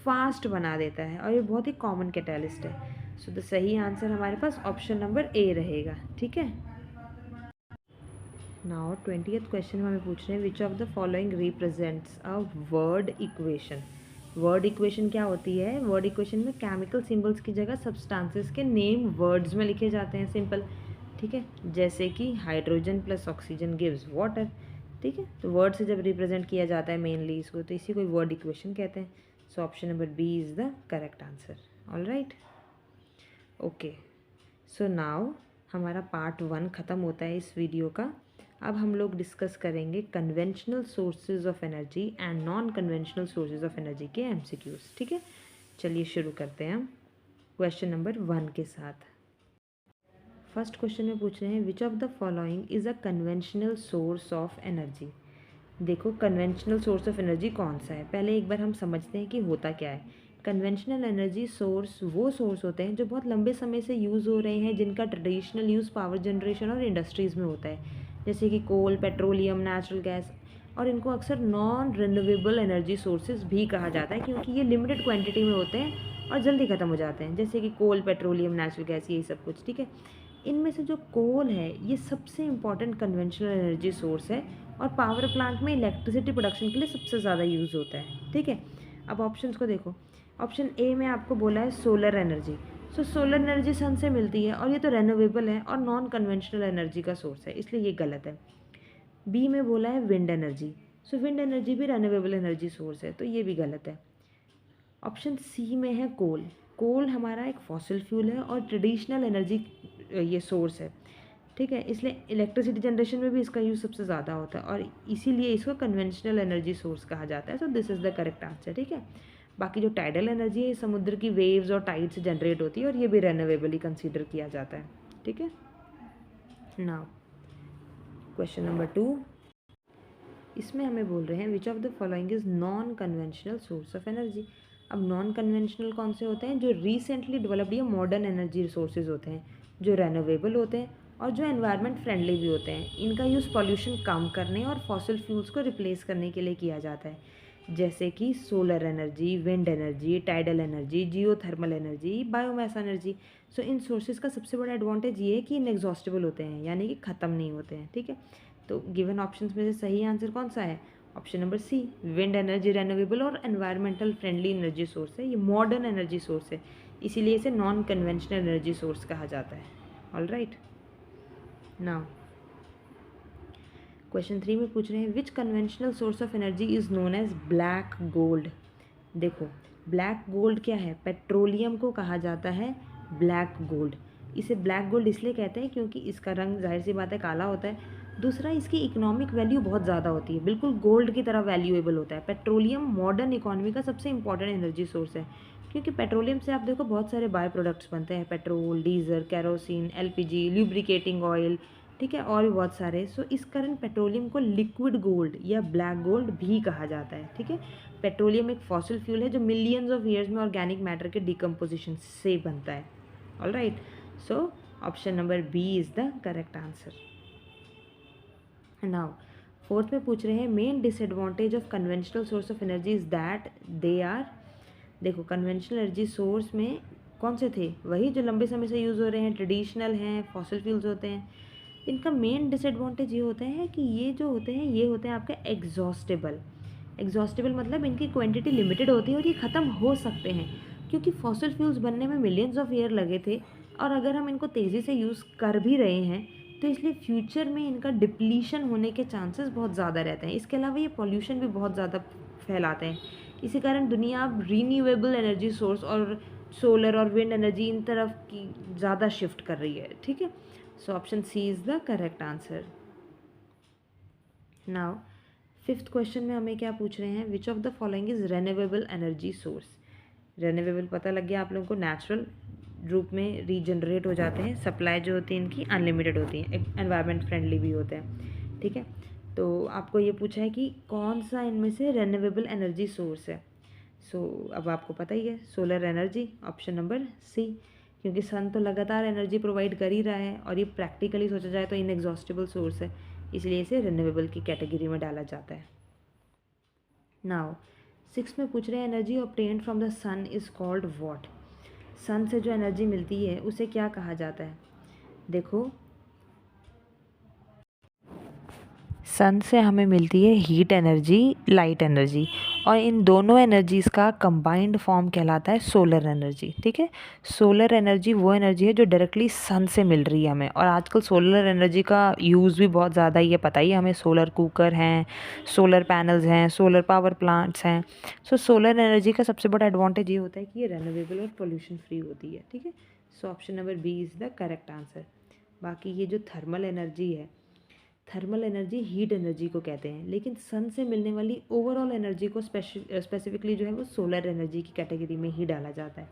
फास्ट बना देता है और ये बहुत ही कॉमन कैटालिस्ट है। सो द सही आंसर हमारे पास ऑप्शन नंबर ए रहेगा, ठीक है। नाउ 20th क्वेश्चन में हमें पूछ रहे हैं which of the following represents a word equation. Word equation क्या होती है? वर्ड इक्वेशन में केमिकल सिंबल्स की जगह सब्सटेंसेस के नेम वर्ड्स में लिखे जाते हैं, सिंपल, ठीक है। जैसे कि hydrogen plus oxygen gives water, ठीक है। तो वर्ड से जब रिप्रेजेंट किया जाता है मेनली इसको, तो इसी को वर्ड इक्वेशन कहते हैं। So option number B is the correct answer. All right, okay. So now हमारा पार्ट 1 ख़त्म होता है इस वीडियो का। अब हम लोग डिस्कस करेंगे conventional sources of energy and non conventional sources of energy के एमसीक्यूज, ठीक है। चलिए शुरू करते हैं हम क्वेश्चन नंबर 1 के साथ। फर्स्ट क्वेश्चन में पूछ रहे हैं which of the following is a conventional source of energy. देखो कन्वेंशनल सोर्स ऑफ एनर्जी कौन सा है, पहले एक बार हम समझते हैं कि होता क्या है। कन्वेंशनल एनर्जी सोर्स वो सोर्स होते हैं जो बहुत लंबे समय से यूज़ हो रहे हैं, जिनका ट्रेडिशनल यूज़ पावर जनरेशन और इंडस्ट्रीज़ में होता है, जैसे कि कोल, पेट्रोलियम, नेचुरल गैस। और इनको अक्सर नॉन रिन्यूएबल एनर्जी सोर्सेज भी कहा जाता है, क्योंकि ये लिमिटेड क्वांटिटी में होते हैं और जल्दी ख़त्म हो जाते हैं, जैसे कि कोल, पेट्रोलियम, नेचुरल गैस, यही सब कुछ, ठीक है। इनमें से जो कोल है ये सबसे इम्पॉर्टेंट कन्वेंशनल एनर्जी सोर्स है और पावर प्लांट में इलेक्ट्रिसिटी प्रोडक्शन के लिए सबसे ज़्यादा यूज़ होता है, ठीक है। अब ऑप्शंस को देखो, ऑप्शन ए में आपको बोला है सोलर एनर्जी। सो सोलर एनर्जी सन से मिलती है और ये तो रेन्यूएबल है और नॉन कन्वेंशनल एनर्जी का सोर्स है, इसलिए ये गलत है। बी में बोला है विंड एनर्जी। सो विंड एनर्जी भी रेन्यूएबल एनर्जी सोर्स है, तो ये भी गलत है। ऑप्शन सी में है कोल। कोल हमारा एक फॉसिल फ्यूल है और ट्रेडिशनल एनर्जी ये सोर्स है, ठीक है, इसलिए इलेक्ट्रिसिटी जनरेशन में भी इसका यूज़ सबसे ज़्यादा होता है और इसीलिए इसको कन्वेंशनल एनर्जी सोर्स कहा जाता है। So this is the correct answer, ठीक है। बाकी जो टाइडल एनर्जी है समुद्र की वेव्स और टाइड से जनरेट होती है और ये भी रेन्यूएबल ही कंसीडर किया जाता है, ठीक है। नाउ क्वेश्चन नंबर 2, इसमें हमें बोल रहे हैं which of the following is non conventional source of energy. अब नॉन कन्वेंशनल कौन से होते हैं? जो रिसेंटली डेवलप्ड या मॉडर्न एनर्जी रिसोर्सेज होते हैं, जो रेनोवेबल होते हैं और जो एनवायरनमेंट फ्रेंडली भी होते हैं। इनका यूज़ पॉल्यूशन कम करने और फॉसिल फ्यूल्स को रिप्लेस करने के लिए किया जाता है, जैसे कि solar energy, wind energy, tidal energy, geothermal energy, biomass energy. So इन सोर्सेज का सबसे बड़ा एडवांटेज ये है कि इनएग्जॉस्टिबल होते हैं, यानी कि ख़त्म नहीं होते हैं, ठीक है। तो गिवन ऑप्शंस में से सही आंसर कौन सा है? Option number C, wind energy renewable और एनवायरमेंटल फ्रेंडली एनर्जी सोर्स है, ये मॉडर्न एनर्जी सोर्स है, इसीलिए इसे नॉन कन्वेंशनल एनर्जी सोर्स कहा जाता है। ऑल राइट, नाउ क्वेश्चन 3 में पूछ रहे हैं which conventional source of energy is known as black gold. देखो ब्लैक गोल्ड क्या है? पेट्रोलियम को कहा जाता है ब्लैक गोल्ड। इसे ब्लैक गोल्ड इसलिए कहते हैं क्योंकि इसका रंग जाहिर सी बात है काला होता है, दूसरा इसकी इकोनॉमिक वैल्यू बहुत ज़्यादा होती है, बिल्कुल गोल्ड की तरह वैल्यूएबल होता है। पेट्रोलियम मॉडर्न इकोनॉमी का सबसे इंपॉर्टेंट एनर्जी सोर्स है, क्योंकि पेट्रोलियम से आप देखो बहुत सारे बाय प्रोडक्ट्स बनते हैं, petrol, diesel, kerosene, LPG, lubricating oil, ठीक है, और भी बहुत सारे। सो इस कारण पेट्रोलियम को लिक्विड गोल्ड या ब्लैक गोल्ड भी कहा जाता है, ठीक है। पेट्रोलियम एक फॉसिल फ्यूल है जो मिलियंस ऑफ ईयर्स में ऑर्गेनिक मैटर के डिकम्पोजिशन से बनता है। All right, so option number B is the correct answer. Now fourth में पूछ रहे हैं main disadvantage of conventional source of energy is that they are. देखो कन्वेंशनल एनर्जी सोर्स में कौन से थे? वही जो लंबे समय से यूज़ हो रहे हैं, ट्रेडिशनल हैं, फॉसिल फ्यूल्स होते हैं। इनका मेन डिसएडवांटेज ये होता है कि ये जो होते हैं ये होते हैं आपके एग्जॉस्टेबल। एग्जॉस्टेबल मतलब इनकी क्वांटिटी लिमिटेड होती है और ये ख़त्म हो सकते हैं, क्योंकि फॉसिल फ्यूल्स बनने में मिलियंस ऑफ ईयर लगे थे और अगर हम इनको तेज़ी से यूज़ कर भी रहे हैं तो इसलिए फ्यूचर में इनका डिप्लीशन होने के चांसेस बहुत ज़्यादा रहते हैं। इसके अलावा ये पॉल्यूशन भी बहुत ज़्यादा फैलाते हैं, इसी कारण दुनिया अब रीन्यूएबल एनर्जी सोर्स और सोलर और विंड एनर्जी इन तरफ की ज़्यादा शिफ्ट कर रही है, ठीक है। So option C is the correct answer. Now fifth question में हमें क्या पूछ रहे हैं, which of the following is renewable energy source. Renewable पता लग गया आप लोगों को, नेचुरल रूप में रीजनरेट हो जाते हैं, सप्लाई जो होती है इनकी अनलिमिटेड होती है, एनवायरनमेंट फ्रेंडली भी होते हैं, ठीक है। तो आपको ये पूछा है कि कौन सा इनमें से रेन्यूएबल एनर्जी सोर्स है। अब आपको पता ही है, solar energy, option number C, क्योंकि सन तो लगातार एनर्जी प्रोवाइड कर ही रहा है और ये प्रैक्टिकली सोचा जाए तो इनएग्जॉस्टिबल सोर्स है, इसलिए इसे रिन्यूएबल की कैटेगरी में डाला जाता है। नाउ सिक्स में पूछ रहे हैं, energy obtained from the sun is called what. Sun से जो एनर्जी मिलती है उसे क्या कहा जाता है। देखो, सन से हमें मिलती है हीट एनर्जी, लाइट एनर्जी, और इन दोनों एनर्जीज़ का कंबाइंड फॉर्म कहलाता है सोलर एनर्जी, ठीक है। सोलर एनर्जी वो एनर्जी है जो डायरेक्टली सन से मिल रही है हमें, और आजकल सोलर एनर्जी का यूज़ भी बहुत ज़्यादा ही है, पता ही है हमें, सोलर कुकर हैं, सोलर पैनल्स हैं, सोलर पावर प्लांट्स हैं। सोलर एनर्जी का सबसे बड़ा एडवांटेज ये होता है कि ये रेन्यूएबल और पोल्यूशन फ्री होती है, ठीक है। Option number B is the correct answer. बाकी ये जो थर्मल एनर्जी है, थर्मल एनर्जी हीट एनर्जी को कहते हैं, लेकिन सन से मिलने वाली ओवरऑल एनर्जी को स्पेसिफिकली जो है वो सोलर एनर्जी की कैटेगरी में ही डाला जाता है।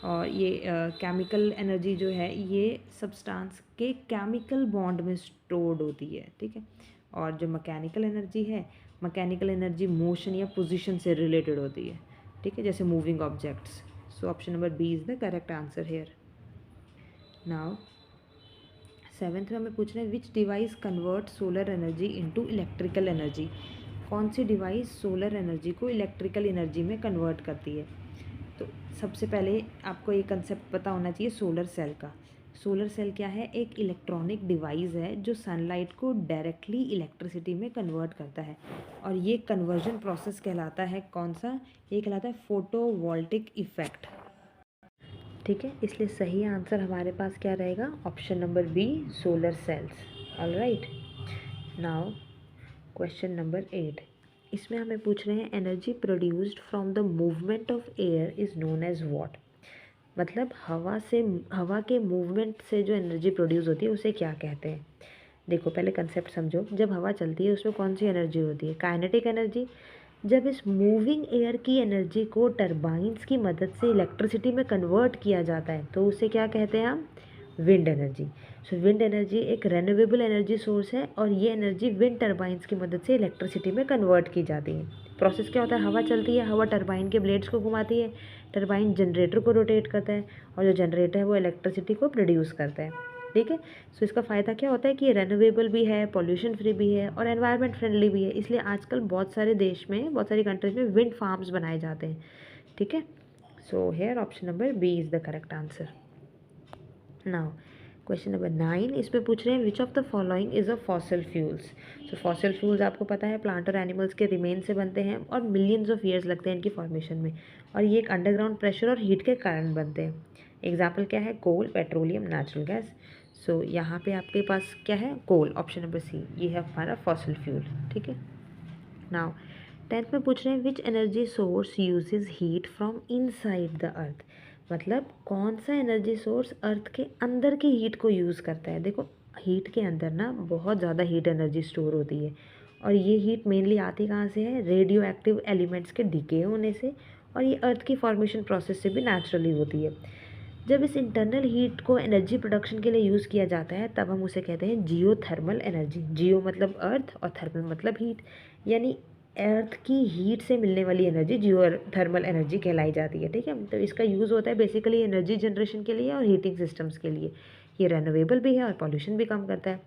और ये केमिकल एनर्जी जो है ये सब्सटेंस के केमिकल बॉन्ड में स्टोर्ड होती है, ठीक है। और जो मैकेनिकल एनर्जी है, मैकेनिकल एनर्जी मोशन या पोजीशन से रिलेटेड होती है, ठीक है, जैसे moving objects. Option number B is the correct answer here. Now seventh में हमें पूछ रहे हैं, which device convert solar energy into electrical energy. कौन सी डिवाइस सोलर एनर्जी को इलेक्ट्रिकल एनर्जी में कन्वर्ट करती है। तो सबसे पहले आपको ये कंसेप्ट पता होना चाहिए सोलर सेल का। सोलर सेल क्या है, एक इलेक्ट्रॉनिक डिवाइस है जो सनलाइट को डायरेक्टली इलेक्ट्रिसिटी में कन्वर्ट करता है, और ये कन्वर्जन प्रोसेस कहलाता है कौन सा, ये कहलाता है फोटोवोल्टिक इफेक्ट, ठीक है। इसलिए सही आंसर हमारे पास क्या रहेगा, option number B, solar cells. All right. Now question number 8, इसमें हमें पूछ रहे हैं, energy produced from the movement of air is known as what. मतलब हवा के मूवमेंट से जो एनर्जी प्रोड्यूस होती है उसे क्या कहते हैं। देखो पहले कंसेप्ट समझो, जब हवा चलती है उसमें कौन सी एनर्जी होती है, काइनेटिक एनर्जी। जब इस मूविंग एयर की एनर्जी को टरबाइंस की मदद से इलेक्ट्रिसिटी में कन्वर्ट किया जाता है तो उसे क्या कहते हैं हम, विंड एनर्जी। विंड एनर्जी एक रेन्यूएबल एनर्जी सोर्स है, और ये एनर्जी विंड टरबाइंस की मदद से इलेक्ट्रिसिटी में कन्वर्ट की जाती है। प्रोसेस क्या होता है, हवा चलती है, हवा टरबाइन के ब्लेड्स को घुमाती है, टरबाइन जनरेटर को रोटेट करता है, और जो जनरेटर है वो इलेक्ट्रिसिटी को प्रोड्यूस करता है, ठीक है। इसका फ़ायदा क्या होता है कि ये रेनोवेबल भी है, पॉल्यूशन फ्री भी है, और एनवायरनमेंट फ्रेंडली भी है, इसलिए आजकल बहुत सारे देश में, बहुत सारी कंट्रीज में विंड फार्म्स बनाए जाते हैं, ठीक है। Here option number B is the correct answer. Now question number 9, इसमें पूछ रहे हैं, which of the following is a fossil fuels. Fossil fuels आपको पता है प्लांट और एनिमल्स के रिमेन से बनते हैं, और मिलियंस ऑफ ईयर्स लगते हैं इनकी फॉर्मेशन में, और ये एक अंडरग्राउंड प्रेशर और हीट के कारण बनते हैं। एग्जाम्पल क्या है, कोल, पेट्रोलियम, नेचुरल गैस। यहाँ पे आपके पास क्या है, कोल, ऑप्शन नंबर सी, ये है हमारा फॉसिल फ्यूल, ठीक है। नाउ 10th में पूछ रहे हैं, विच energy source uses heat from inside the earth. मतलब कौन सा एनर्जी सोर्स अर्थ के अंदर की हीट को यूज़ करता है। देखो हीट के अंदर ना बहुत ज़्यादा हीट एनर्जी स्टोर होती है, और ये हीट मेनली आती कहाँ से है, रेडियो एक्टिव एलिमेंट्स के डिके होने से, और ये अर्थ की फॉर्मेशन प्रोसेस से भी नेचुरली होती है। जब इस इंटरनल हीट को एनर्जी प्रोडक्शन के लिए यूज़ किया जाता है तब हम उसे कहते हैं जियोथर्मल एनर्जी। जियो मतलब अर्थ और थर्मल मतलब हीट, यानी अर्थ की हीट से मिलने वाली एनर्जी जियो थर्मल एनर्जी कहलाई जाती है, ठीक है। तो इसका यूज़ होता है बेसिकली एनर्जी जनरेशन के लिए और हीटिंग सिस्टम्स के लिए। ये रेनोवेबल भी है और पॉल्यूशन भी कम करता है,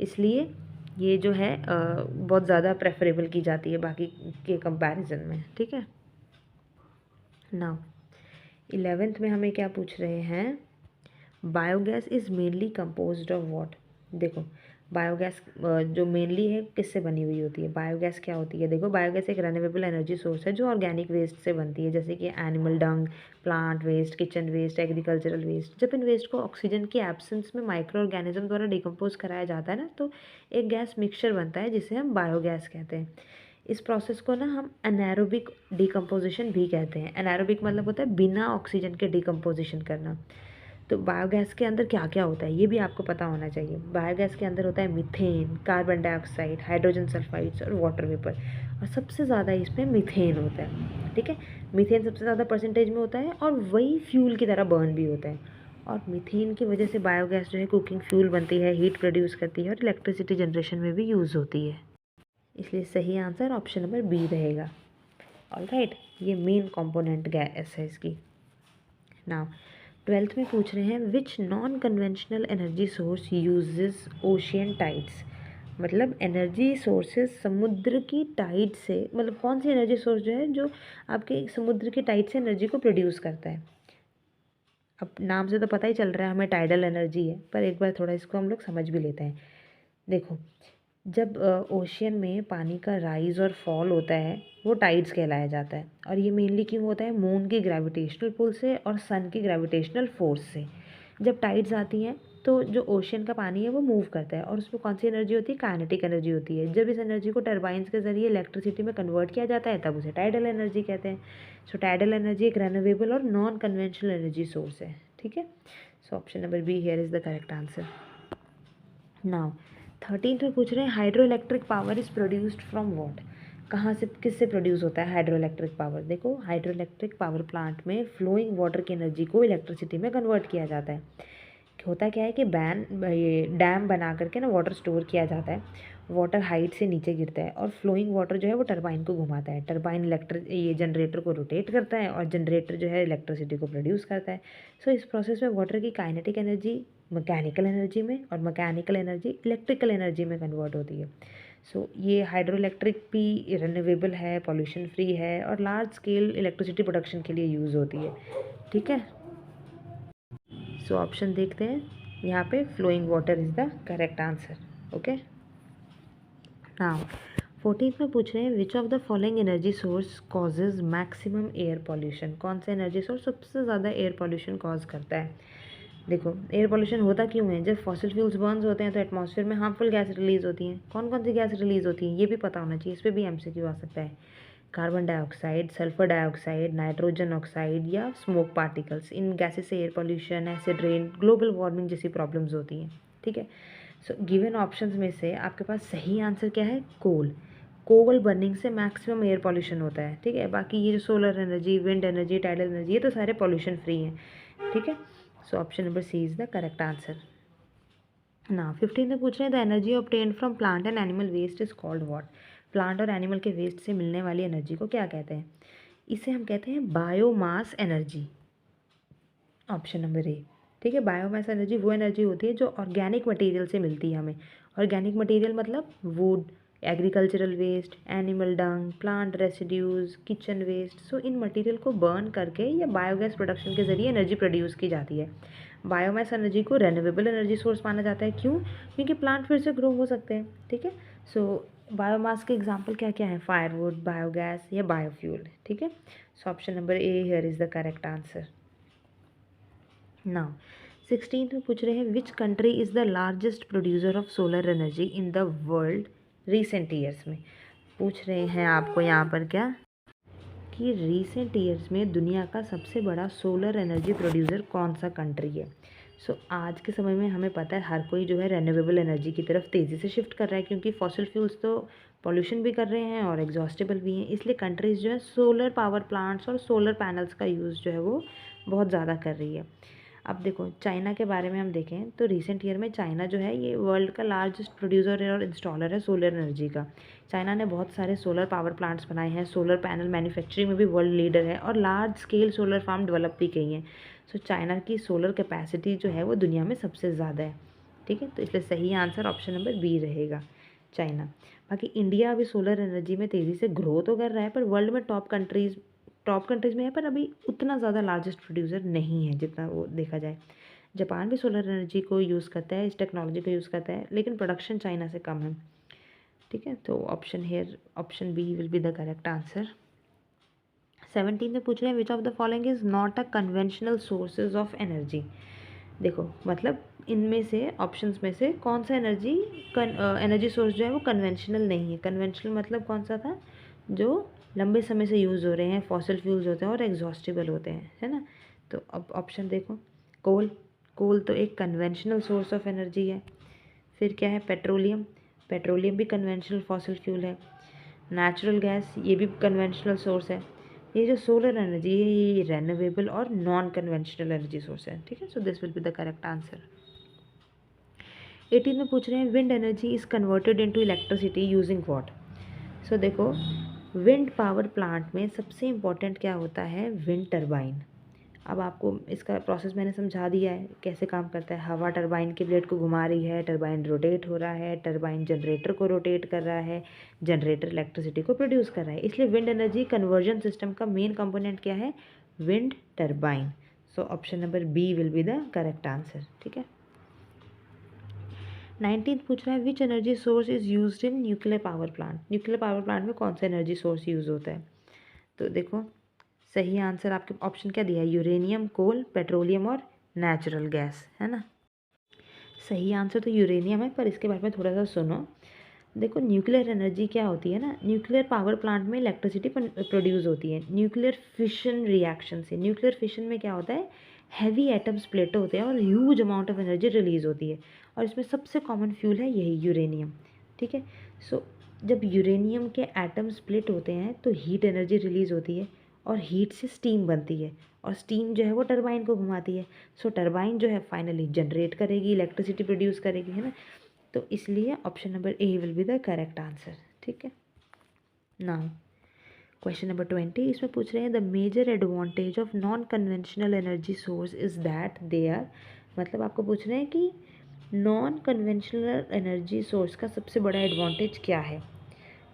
इसलिए ये जो है बहुत ज़्यादा प्रेफरेबल की जाती है बाकी के कंपैरिजन में, ठीक है। नाउ 11th में हमें क्या पूछ रहे हैं, biogas is mainly composed of what. देखो बायोगैस जो मेनली है किससे बनी हुई होती है, बायोगैस क्या होती है। देखो बायोगैस एक रेन्यूएबल एनर्जी सोर्स है जो ऑर्गेनिक वेस्ट से बनती है, जैसे कि animal dung, plant waste, kitchen waste, agricultural waste. जब इन वेस्ट को ऑक्सीजन की एब्सेंस में माइक्रो ऑर्गेनिज्म द्वारा डिकम्पोज कराया जाता है ना, तो एक गैस मिक्सचर बनता है जिसे हम बायोगैस कहते हैं। इस प्रोसेस को ना हम एनारोबिक डिकम्पोजिशन भी कहते हैं। एनारोबिक मतलब होता है बिना ऑक्सीजन के डिकम्पोजिशन करना। तो बायोगैस के अंदर क्या क्या होता है ये भी आपको पता होना चाहिए। बायोगैस के अंदर होता है methane, carbon dioxide, hydrogen sulphides और वाटर वेपर, और सबसे ज़्यादा इसमें मीथेन होता है। ठीक है, मीथेन सबसे ज़्यादा परसेंटेज में होता है और वही फ्यूल की तरह बर्न भी होता है। और मीथेन की वजह से बायोगैस जो है कुकिंग फ्यूल बनती है, हीट प्रोड्यूस करती है और इलेक्ट्रिसिटी जनरेशन में भी यूज़ होती है। इसलिए सही आंसर ऑप्शन नंबर बी रहेगा। ऑलराइट, ये मेन कंपोनेंट गैस है इसकी। नाउ 12th में पूछ रहे हैं which non conventional energy source uses ocean tides. मतलब एनर्जी सोर्सेज समुद्र की टाइड से, मतलब कौन सी एनर्जी सोर्स जो है जो आपके समुद्र की टाइड से एनर्जी को प्रोड्यूस करता है। अब नाम से तो पता ही चल रहा है हमें टाइडल एनर्जी है, पर एक बार थोड़ा इसको हम लोग समझ भी लेते हैं। देखो, जब ओशियन में पानी का राइज और फॉल होता है वो टाइड्स कहलाया जाता है। और ये मेनली क्यों होता है, मून की ग्रेविटेशनल पुल से और सन की ग्रेविटेशनल फोर्स से। जब टाइड्स आती हैं तो जो ओशियन का पानी है वो मूव करता है और उसमें कौन सी एनर्जी होती है, काइनेटिक एनर्जी होती है। जब इस एनर्जी को टरबाइंस के जरिए इलेक्ट्रिसिटी में कन्वर्ट किया जाता है तब उसे टाइडल एनर्जी कहते हैं। सो टाइडल एनर्जी एक रेन्यूएबल और नॉन कन्वेंशनल एनर्जी सोर्स है। ठीक है, so option number B here is the correct answer. Now 13th में पूछ रहे हैं hydro electric power is produced from what. कहाँ से, किससे प्रोड्यूस होता है हाइड्रो इलेक्ट्रिक पावर। देखो, हाइड्रो इलेक्ट्रिक पावर प्लांट में फ्लोइंग वाटर की एनर्जी को इलेक्ट्रिसिटी में कन्वर्ट किया जाता है। होता क्या है कि ये डैम बना करके ना वाटर स्टोर किया जाता है, वाटर हाइट से नीचे गिरता है और फ्लोइंग वाटर जो है वो टरबाइन को घुमाता है। टरबाइन ये जनरेटर को रोटेट करता है और जनरेटर जो है इलेक्ट्रिसिटी को प्रोड्यूस करता है। सो इस प्रोसेस में वाटर की काइनेटिक एनर्जी मैकेनिकल एनर्जी में और मैकेनिकल एनर्जी इलेक्ट्रिकल एनर्जी में कन्वर्ट होती है। सो ये हाइड्रो इलेक्ट्रिक भी रिन्यूएबल है, पॉल्यूशन फ्री है और लार्ज स्केल इलेक्ट्रिसिटी प्रोडक्शन के लिए यूज़ होती है। ठीक है, सो ऑप्शन देखते हैं, यहाँ पे flowing water is the correct answer. Okay, now 14th में पूछ रहे हैं which of the following energy source causes maximum air pollution. कौन सा एनर्जी सोर्स सबसे ज़्यादा एयर पॉल्यूशन कॉज करता है। देखो, एयर पॉल्यूशन होता क्यों है, जब फॉसिल फ्यूल्स बर्न्स होते हैं तो एटमॉस्फेयर में हार्मफुल गैस रिलीज़ होती हैं। कौन कौन सी गैस रिलीज़ होती हैं ये भी पता होना चाहिए, इस पर भी एमसीक्यू आ सकता है। Carbon dioxide, sulphur dioxide, nitrogen oxide या स्मोक पार्टिकल्स। इन गैसेस से air pollution, acid rain, global warming जैसी प्रॉब्लम्स होती हैं। ठीक है, सो गिवन ऑप्शंस में से आपके पास सही आंसर क्या है, कोल। कोल बर्निंग से मैक्सिमम एयर पॉल्यूशन होता है। ठीक है, बाकी ये जो solar energy, wind energy, tidal energy, ये तो सारे पॉल्यूशन फ्री हैं। ठीक है, so option number C is the correct answer. ना 15 में पूछ रहे हैं the energy obtained from plant and animal waste is called what. Plant और एनिमल के वेस्ट से मिलने वाली एनर्जी को क्या कहते हैं, इसे हम कहते हैं बायोमास एनर्जी। ऑप्शन नंबर ए। ठीक है, बायोमास एनर्जी वो एनर्जी होती है जो ऑर्गेनिक मटेरियल से मिलती है हमें। ऑर्गेनिक मटेरियल मतलब wood, agricultural waste, animal dung, plant residues, kitchen waste. So इन मटेरियल को बर्न करके या बायोगैस प्रोडक्शन के ज़रिए एनर्जी प्रोड्यूस की जाती है। बायोमास एनर्जी को रेन्यूएबल एनर्जी सोर्स माना जाता है। क्यों, क्योंकि प्लांट फिर से ग्रो हो सकते हैं। ठीक है, सो बायोमास के एग्जाम्पल क्या क्या है, फायरवुड, बायोगैस या बायोफ्यूल। ठीक है, so option number A here is the correct answer. Now 16th में पूछ रहे हैं which country is the largest producer of solar energy in the world recent years में। पूछ रहे हैं आपको यहाँ पर क्या कि रीसेंट ईयर्स में दुनिया का सबसे बड़ा सोलर एनर्जी प्रोड्यूसर कौन सा कंट्री है। सो आज के समय में हमें पता है हर कोई जो है रेन्यूएबल एनर्जी की तरफ तेज़ी से शिफ्ट कर रहा है, क्योंकि फॉसिल फ्यूल्स तो पॉल्यूशन भी कर रहे हैं और एग्जॉस्टेबल भी हैं। इसलिए कंट्रीज़ जो है सोलर पावर प्लांट्स और सोलर पैनल्स का यूज़ जो है वो बहुत ज़्यादा कर रही है। अब देखो, चाइना के बारे में हम देखें तो रिसेंट ईयर में चाइना जो है ये वर्ल्ड का लार्जेस्ट प्रोड्यूसर है और इंस्टॉलर है सोलर एनर्जी का। चाइना ने बहुत सारे सोलर पावर प्लांट्स बनाए हैं, सोलर पैनल मैन्युफैक्चरिंग में भी वर्ल्ड लीडर है और large scale solar farm develop भी की हैं। सो चाइना की सोलर कैपेसिटी जो है वो दुनिया में सबसे ज़्यादा है। ठीक है, तो इसलिए सही आंसर ऑप्शन नंबर बी रहेगा, चाइना। बाकी इंडिया अभी सोलर एनर्जी में तेज़ी से ग्रो तो कर रहा है, पर वर्ल्ड में टॉप कंट्रीज़ में है, पर अभी उतना ज़्यादा लार्जेस्ट प्रोड्यूसर नहीं है जितना वो देखा जाए। जापान भी सोलर एनर्जी को यूज़ करता है, इस टेक्नोलॉजी को यूज़ करता है, लेकिन प्रोडक्शन चाइना से कम है। ठीक है, तो option B will be the correct answer. 17 में पूछ रहे हैं which of the following is not a conventional sources of energy. देखो, मतलब इनमें से ऑप्शंस में से कौन सा एनर्जी सोर्स जो है वो कन्वेंशनल नहीं है। कन्वेंशनल मतलब कौन सा था, जो लंबे समय से यूज़ हो रहे हैं, फॉसिल फ्यूल्स होते हैं और एग्जॉस्टिबल होते हैं, है ना। तो अब ऑप्शन देखो, कोल, कोल तो एक कन्वेंशनल सोर्स ऑफ एनर्जी है। फिर क्या है, पेट्रोलियम, पेट्रोलियम भी कन्वेंशनल फॉसिल फ्यूल है। नेचुरल गैस, ये भी कन्वेंशनल सोर्स है। ये जो सोलर एनर्जी है ये रेन्यूएबल और नॉन कन्वेंशनल एनर्जी सोर्स है, ठीक है। So this will be the correct answer. 18 में पूछ रहे हैं wind energy is converted into electricity using what. So देखो, विंड पावर प्लांट में सबसे इम्पॉर्टेंट क्या होता है, विंड टरबाइन। अब आपको इसका प्रोसेस मैंने समझा दिया है कैसे काम करता है। हवा टरबाइन के ब्लेड को घुमा रही है, टरबाइन रोटेट हो रहा है, टरबाइन जनरेटर को रोटेट कर रहा है, जनरेटर इलेक्ट्रिसिटी को प्रोड्यूस कर रहा है। इसलिए विंड एनर्जी कन्वर्जन सिस्टम का मेन कंपोनेंट क्या है, wind turbine. So option number B will be the correct answer, ठीक है। 19 पूछ रहा है which energy source is used in nuclear power plant. Nuclear power plant में कौन सा एनर्जी सोर्स यूज़ होता है। तो देखो, सही आंसर आपके ऑप्शन क्या दिया है, यूरेनियम, कोल, पेट्रोलियम और नेचुरल गैस, है ना। सही आंसर तो यूरेनियम है, पर इसके बारे में थोड़ा सा सुनो। देखो, न्यूक्लियर एनर्जी क्या होती है ना, न्यूक्लियर पावर प्लांट में इलेक्ट्रिसिटी प्रोड्यूस होती है न्यूक्लियर फिशन रिएक्शन से। न्यूक्लियर फिशन में क्या होता है, हैवी एटम्स स्प्लिट होते हैं और huge amount of energy release होती है, और इसमें सबसे कॉमन फ्यूल है यही यूरेनियम, ठीक है। सो जब यूरेनियम के एटम स्प्लिट होते हैं तो हीट एनर्जी रिलीज होती है, और हीट से स्टीम बनती है, और स्टीम जो है वो टरबाइन को घुमाती है। सो टरबाइन जो है फाइनली जनरेट करेगी, इलेक्ट्रिसिटी प्रोड्यूस करेगी, है ना। तो इसलिए option number A will be the correct answer, ठीक है। नाउ क्वेश्चन नंबर 20, इसमें पूछ रहे हैं the major advantage of non conventional energy source is that they are, मतलब आपको पूछ रहे हैं कि नॉन कन्वेंशनल एनर्जी सोर्स का सबसे बड़ा एडवांटेज क्या है।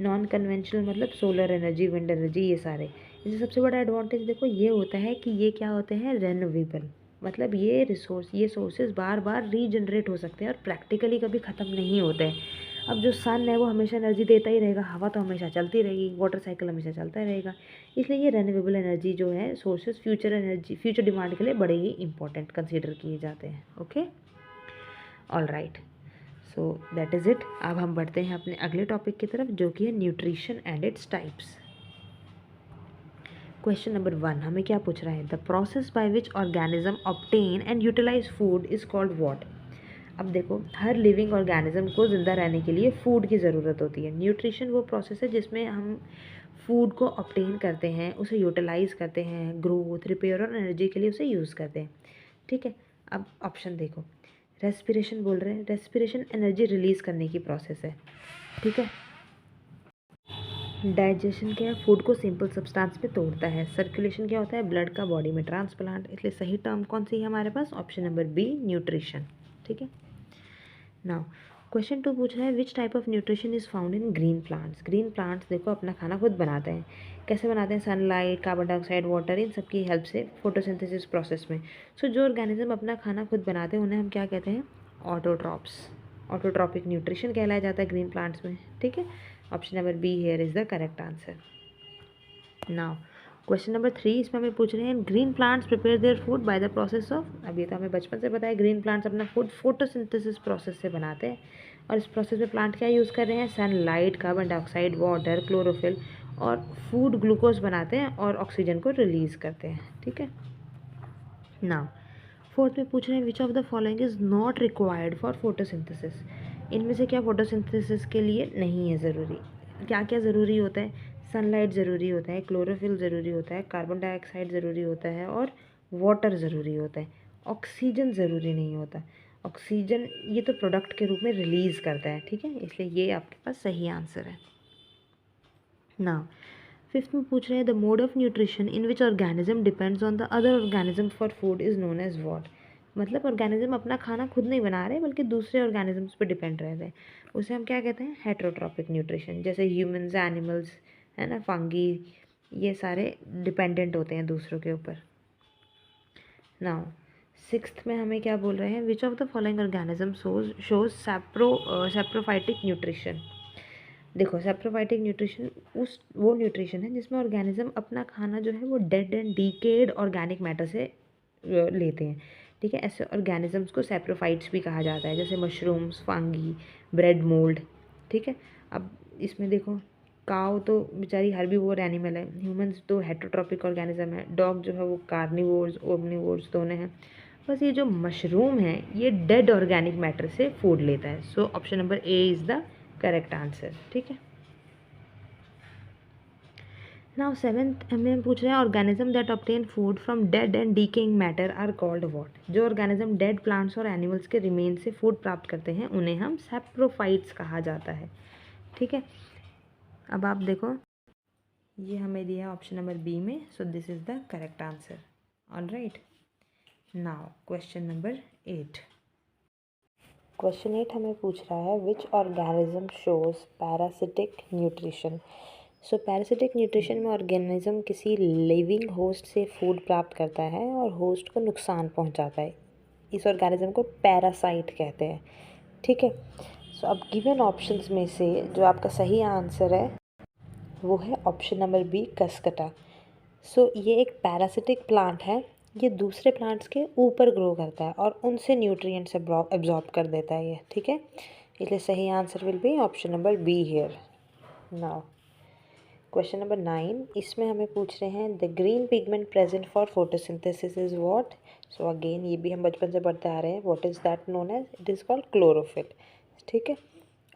नॉन कन्वेंशनल मतलब सोलर एनर्जी, विंड एनर्जी, ये सारे। इसमें सबसे बड़ा एडवांटेज देखो ये होता है कि ये क्या होते हैं, रेन्यूएबल, मतलब ये रिसोर्स, ये सोर्सेज बार बार रीजनरेट हो सकते हैं और प्रैक्टिकली कभी ख़त्म नहीं होते हैं। अब जो सन है वो हमेशा एनर्जी देता ही रहेगा, हवा तो हमेशा चलती रहेगी, वाटर साइकिल हमेशा चलता ही रहेगा। इसलिए ये रेन्यूएबल एनर्जी जो है sources future energy, future demand के लिए बड़े ही इंपॉर्टेंट कंसीडर किए जाते हैं। Okay, all right, so that is it. अब हम बढ़ते हैं अपने अगले टॉपिक की तरफ, जो कि है nutrition and its types. Question number 1 हमें क्या पूछ रहा है, the process by which organism obtain and utilise food is called what. अब देखो, हर लिविंग ऑर्गेनिज्म को ज़िंदा रहने के लिए फूड की ज़रूरत होती है। न्यूट्रिशन वो प्रोसेस है जिसमें हम फूड को ऑब्टेन करते हैं, उसे यूटिलाइज करते हैं, ग्रोथ, रिपेयर और एनर्जी के लिए उसे यूज़ करते हैं, ठीक है। अब ऑप्शन देखो, रेस्पिरेशन बोल रहे हैं, रेस्पिरेशन एनर्जी रिलीज़ करने की प्रोसेस है, ठीक है। डाइजेशन क्या है, फूड को सिंपल सब्सटेंस में तोड़ता है। सर्कुलेशन क्या होता है, ब्लड का बॉडी में ट्रांसप्लांट। इसलिए सही टर्म कौन सी है हमारे पास, ऑप्शन नंबर बी, न्यूट्रिशन, ठीक है। नाउ क्वेश्चन 2 पूछ रहा है विच type of nutrition is found in green plants. Green plants देखो अपना खाना खुद बनाते हैं। कैसे बनाते हैं, सनलाइट, कार्बन डाइऑक्साइड, वाटर, इन सब की हेल्प से फोटोसिंथेसिस प्रोसेस में। सो जो ऑर्गेनिज्म अपना खाना खुद बनाते हैं उन्हें हम क्या कहते हैं, ऑटोट्रॉप्स। ऑटोट्रॉपिक न्यूट्रिशन कहलाया जाता है ग्रीन प्लांट्स में, ठीक है। Option number B here is the correct answer. Now question number 3, इसमें हमें पूछ रहे हैं green plants prepare their food by the process of. अब ये तो हमें बचपन से पता है, ग्रीन प्लांट्स अपना फूड फोटोसिंथेसिस प्रोसेस से बनाते हैं। और इस प्रोसेस में प्लांट क्या यूज़ कर रहे हैं, sunlight, carbon dioxide, water, chlorophyll और फूड ग्लूकोज बनाते हैं और ऑक्सीजन को रिलीज़ करते हैं, ठीक है। नाउ 4th में पूछ रहे हैं which of the following is not required for photosynthesis. इनमें से क्या फोटोसिंथेसिस के लिए नहीं है ज़रूरी। क्या क्या ज़रूरी होता है, सनलाइट ज़रूरी होता है, क्लोरोफिल ज़रूरी होता है, कार्बन डाइऑक्साइड ज़रूरी होता है और वाटर ज़रूरी होता है। ऑक्सीजन ज़रूरी नहीं होता। ऑक्सीजन ये तो प्रोडक्ट के रूप में रिलीज़ करता है, ठीक है। इसलिए ये आपके पास सही आंसर है। नाउ 5th में पूछ रहे हैं the mode of nutrition in which organism depends on the other organism for food is known as what. मतलब ऑर्गेनिज्म अपना खाना खुद नहीं बना रहे बल्कि दूसरे ऑर्गेनिजम्स पर डिपेंड रह रहे हैं, उसे हम क्या कहते हैं, हेटरोट्रॉपिक न्यूट्रिशन। जैसे ह्यूमंस, एनिमल्स, है ना, फंगी, ये सारे डिपेंडेंट होते हैं दूसरों के ऊपर। नाउ 6th में हमें क्या बोल रहे हैं, which of the following organism shows saprophytic nutrition. देखो, सैप्रोफाइटिक न्यूट्रिशन वो न्यूट्रिशन है जिसमें ऑर्गेनिज्म अपना खाना जो है वो dead and decayed organic matter से लेते हैं, ठीक है। ऐसे ऑर्गेनिजम्स को सैप्रोफाइट्स भी कहा जाता है, जैसे मशरूम्स, फंगी, ब्रेड मोल्ड, ठीक है। अब इसमें देखो काऊ तो बेचारी हर्बीवोर एनिमल है, ह्यूमंस तो हेटरोट्रॉपिक ऑर्गेनिज्म है, डॉग जो है वो कार्निवोर्स ओमनिवोर्स दोनों हैं। बस ये जो मशरूम है ये डेड ऑर्गेनिक मैटर से फूड लेता है। So option number A is the correct answer. ठीक है, नाउ सेवेंथ हमें पूछ रहे हैं organism that obtain food from dead and decaying matter are called what. जो ऑर्गेनिज्म डेड प्लांट्स और एनिमल्स के रिमेन से फूड प्राप्त करते हैं उन्हें हम सैप्रोफाइट्स कहा जाता है। ठीक है, अब आप देखो ये हमें दिया ऑप्शन नंबर बी में, सो this is the correct answer. All right, now question number 8। Question 8 हमें पूछ रहा है which organism shows parasitic nutrition. So parasitic nutrition में ऑर्गेनिज्म किसी लिविंग होस्ट से फूड प्राप्त करता है और होस्ट को नुकसान पहुंचाता है। इस ऑर्गेनिज्म को पैरासाइट कहते हैं। ठीक है, सो अब गिवन ऑप्शंस में से जो आपका सही आंसर है वो है ऑप्शन नंबर बी, कसकटा। सो ये एक पैरासिटिक प्लांट है, ये दूसरे प्लांट्स के ऊपर ग्रो करता है और उनसे न्यूट्रिएंट्स एब्जॉर्ब कर देता है ये। ठीक है, इसलिए सही answer will be option number B here. Now question number 9, इसमें हमें पूछ रहे हैं the green pigment present for photosynthesis is what. So again ये भी हम बचपन से पढ़ते आ रहे हैं, what is that known as, it is called chlorophyll. ठीक है,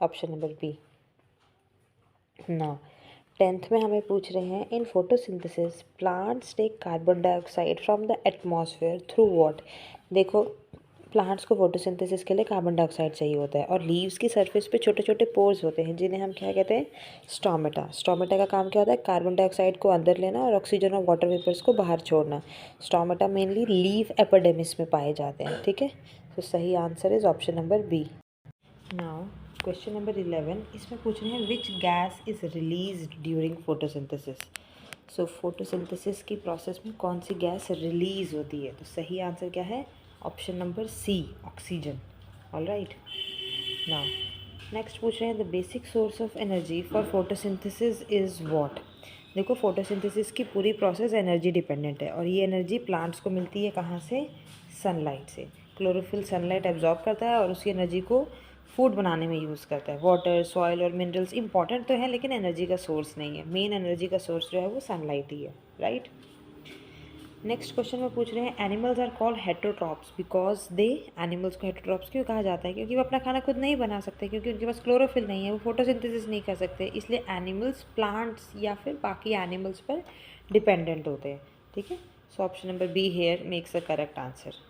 option number B. Now 10th में हमें पूछ रहे हैं in photosynthesis plants take carbon dioxide from the atmosphere through what. देखो प्लांट्स को फोटोसिंथेसिस के लिए कार्बन डाइऑक्साइड चाहिए होता है और लीव्स की सरफेस पे छोटे छोटे पोर्स होते हैं जिन्हें हम क्या कहते हैं, स्टोमेटा। स्टोमेटा का काम क्या होता है, कार्बन डाइऑक्साइड को अंदर लेना और ऑक्सीजन और वाटर वेपर्स को बाहर छोड़ना। स्टोमेटा मेनली लीफ एपिडेमिस में पाए जाते हैं। ठीक है, तो सही answer is option number B. Now question number 11, इसमें पूछ रहे हैं which gas is release during photosynthesis. So photosynthesis की प्रोसेस में कौन सी गैस रिलीज होती है, तो सही आंसर क्या है, option number C, oxygen. All right, now next पूछ रहे हैं the basic source of energy for photosynthesis is what. देखो फोटोसिंथेसिस की पूरी प्रोसेस एनर्जी डिपेंडेंट है और ये एनर्जी प्लांट्स को मिलती है कहाँ से, सनलाइट से। क्लोरोफिल सनलाइट एब्जॉर्ब करता है और उसी एनर्जी को फूड बनाने में यूज़ करता है। वाटर, सॉइल और मिनरल्स इंपॉर्टेंट तो है लेकिन एनर्जी का सोर्स नहीं है, मेन एनर्जी का सोर्स जो है वो सनलाइट ही है। राइट, नेक्स्ट क्वेश्चन में पूछ रहे हैं animals are called heterotrophs because they, animals को हेटरोट्रॉप्स क्यों कहा जाता है, क्योंकि वो अपना खाना खुद नहीं बना सकते, क्योंकि उनके पास क्लोरोफिल नहीं है, वो फोटोसिंथेसिस नहीं कर सकते, इसलिए एनिमल्स प्लांट्स या फिर बाकी एनिमल्स पर डिपेंडेंट होते हैं। ठीक है, so option number be here makes a correct answer.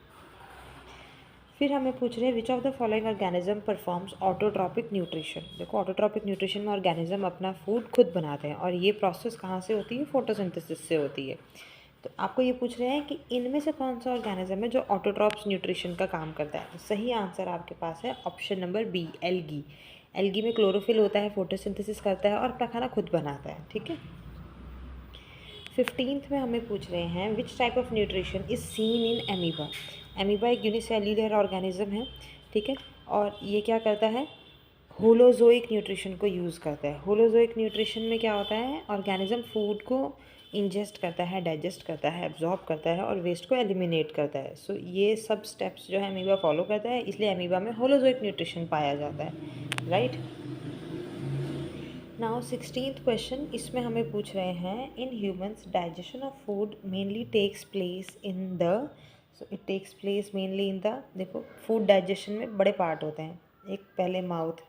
फिर हमें पूछ रहे हैं which of the following organism performs autotrophic nutrition. देखो ऑटोट्रॉपिक न्यूट्रिशन में ऑर्गेनिज्म अपना फूड खुद बनाते हैं और ये प्रोसेस कहाँ से होती है, फोटोसिंथेसिस से होती है। तो आपको ये पूछ रहे हैं कि इनमें से कौन सा ऑर्गेनिज्म है जो ऑटोट्रॉप्स न्यूट्रिशन का काम करता है। तो सही आंसर आपके पास है option number B, algae. Algae में क्लोरोफिल होता है, फोटोसिंथेसिस करता है और अपना खाना खुद बनाता है। ठीक है, 15th में हमें पूछ रहे हैं which type of nutrition is seen in amoeba. Amoeba एक यूनिसेल्युलर ऑर्गेनिज्म है। ठीक है, और ये क्या करता है, होलोजोइक न्यूट्रिशन को यूज़ करता है। होलोजोइक न्यूट्रिशन में क्या होता है, ऑर्गेनिज्म फूड को इंजेस्ट करता है, डाइजेस्ट करता है, एब्जॉर्ब करता है और वेस्ट को एलिमिनेट करता है। सो ये सब स्टेप्स जो है अमीबा फॉलो करता है, इसलिए अमीबा में होलोजोइक न्यूट्रिशन पाया जाता है। राइट, नाउ 16th क्वेश्चन, इसमें हमें पूछ रहे हैं in humans digestion of food mainly takes place in the, so it takes place mainly in the, देखो फूड डाइजेशन में बड़े पार्ट होते हैं। एक पहले माउथ,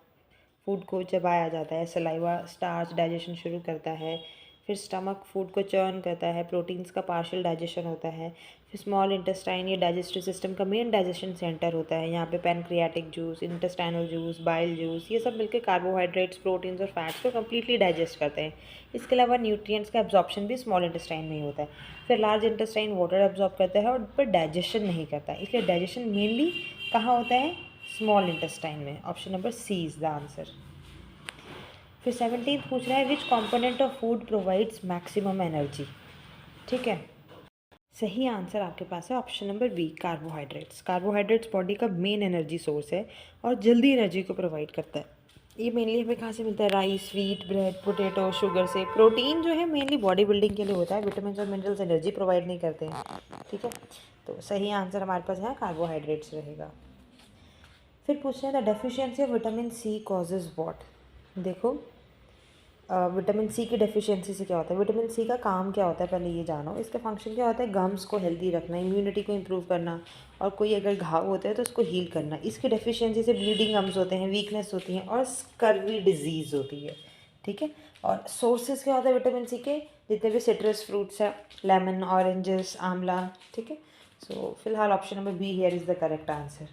फूड को चबाया जाता है, सलाइवा स्टार्च डाइजेशन शुरू करता है, फिर स्टमक फूड को चर्न करता है, प्रोटीन्स का पार्शियल डाइजेशन होता है, फिर स्मॉल इंटेस्टाइन, ये डाइजेस्टिव सिस्टम का मेन डाइजेशन सेंटर होता है। यहाँ पे pancreatic juice, intestinal juice, bile juice, ये सब मिलकर कार्बोहाइड्रेट्स, प्रोटीन्स और फैट्स को कम्प्लीटली डाइजेस्ट करते हैं। इसके अलावा न्यूट्रिएंट्स का एब्जॉर्प्शन भी स्मॉल इंटेस्टाइन में ही होता है। फिर लार्ज इंटेस्टाइन वाटर एब्जॉर्ब करता है और पर डाइजेशन नहीं करता है, इसलिए डाइजेशन मेनली कहाँ होता है, स्मॉल इंटेस्टाइन में। Option number C is the answer. फिर 17th पूछ रहा है which component of food provides maximum energy. ठीक है, सही आंसर आपके पास है option number B, carbohydrates. Carbohydrates body का मेन एनर्जी सोर्स है और जल्दी एनर्जी को प्रोवाइड करता है। ये मेनली हमें कहाँ से मिलता है, rice, wheat, bread, potato, sugar से। प्रोटीन जो है मेनली बॉडी बिल्डिंग के लिए होता है, विटामिन और मिनरल्स एनर्जी प्रोवाइड नहीं करते हैं। ठीक है, तो सही आंसर हमारे पास यहाँ कार्बोहाइड्रेट्स रहेगा। फिर पूछ रहे हैं the deficiency of vitamin C causes what. देखो विटामिन सी की डेफिशिएंसी से क्या होता है, विटामिन सी का काम क्या होता है पहले ये जानो। इसका फंक्शन क्या होता है, गम्स को हेल्दी रखना, इम्यूनिटी को इम्प्रूव करना, और कोई अगर घाव होता है तो उसको हील करना। इसकी डेफिशिएंसी से ब्लीडिंग गम्स होते हैं, वीकनेस होती है और स्कर्वी डिजीज़ होती है, ठीक है। और सोर्सेज क्या होता है विटामिन सी के, जितने भी सिट्रस फ्रूट्स हैं, लेमन, ऑरेंजेस, आंवला, ठीक है। सो फिलहाल option number B here is the correct answer.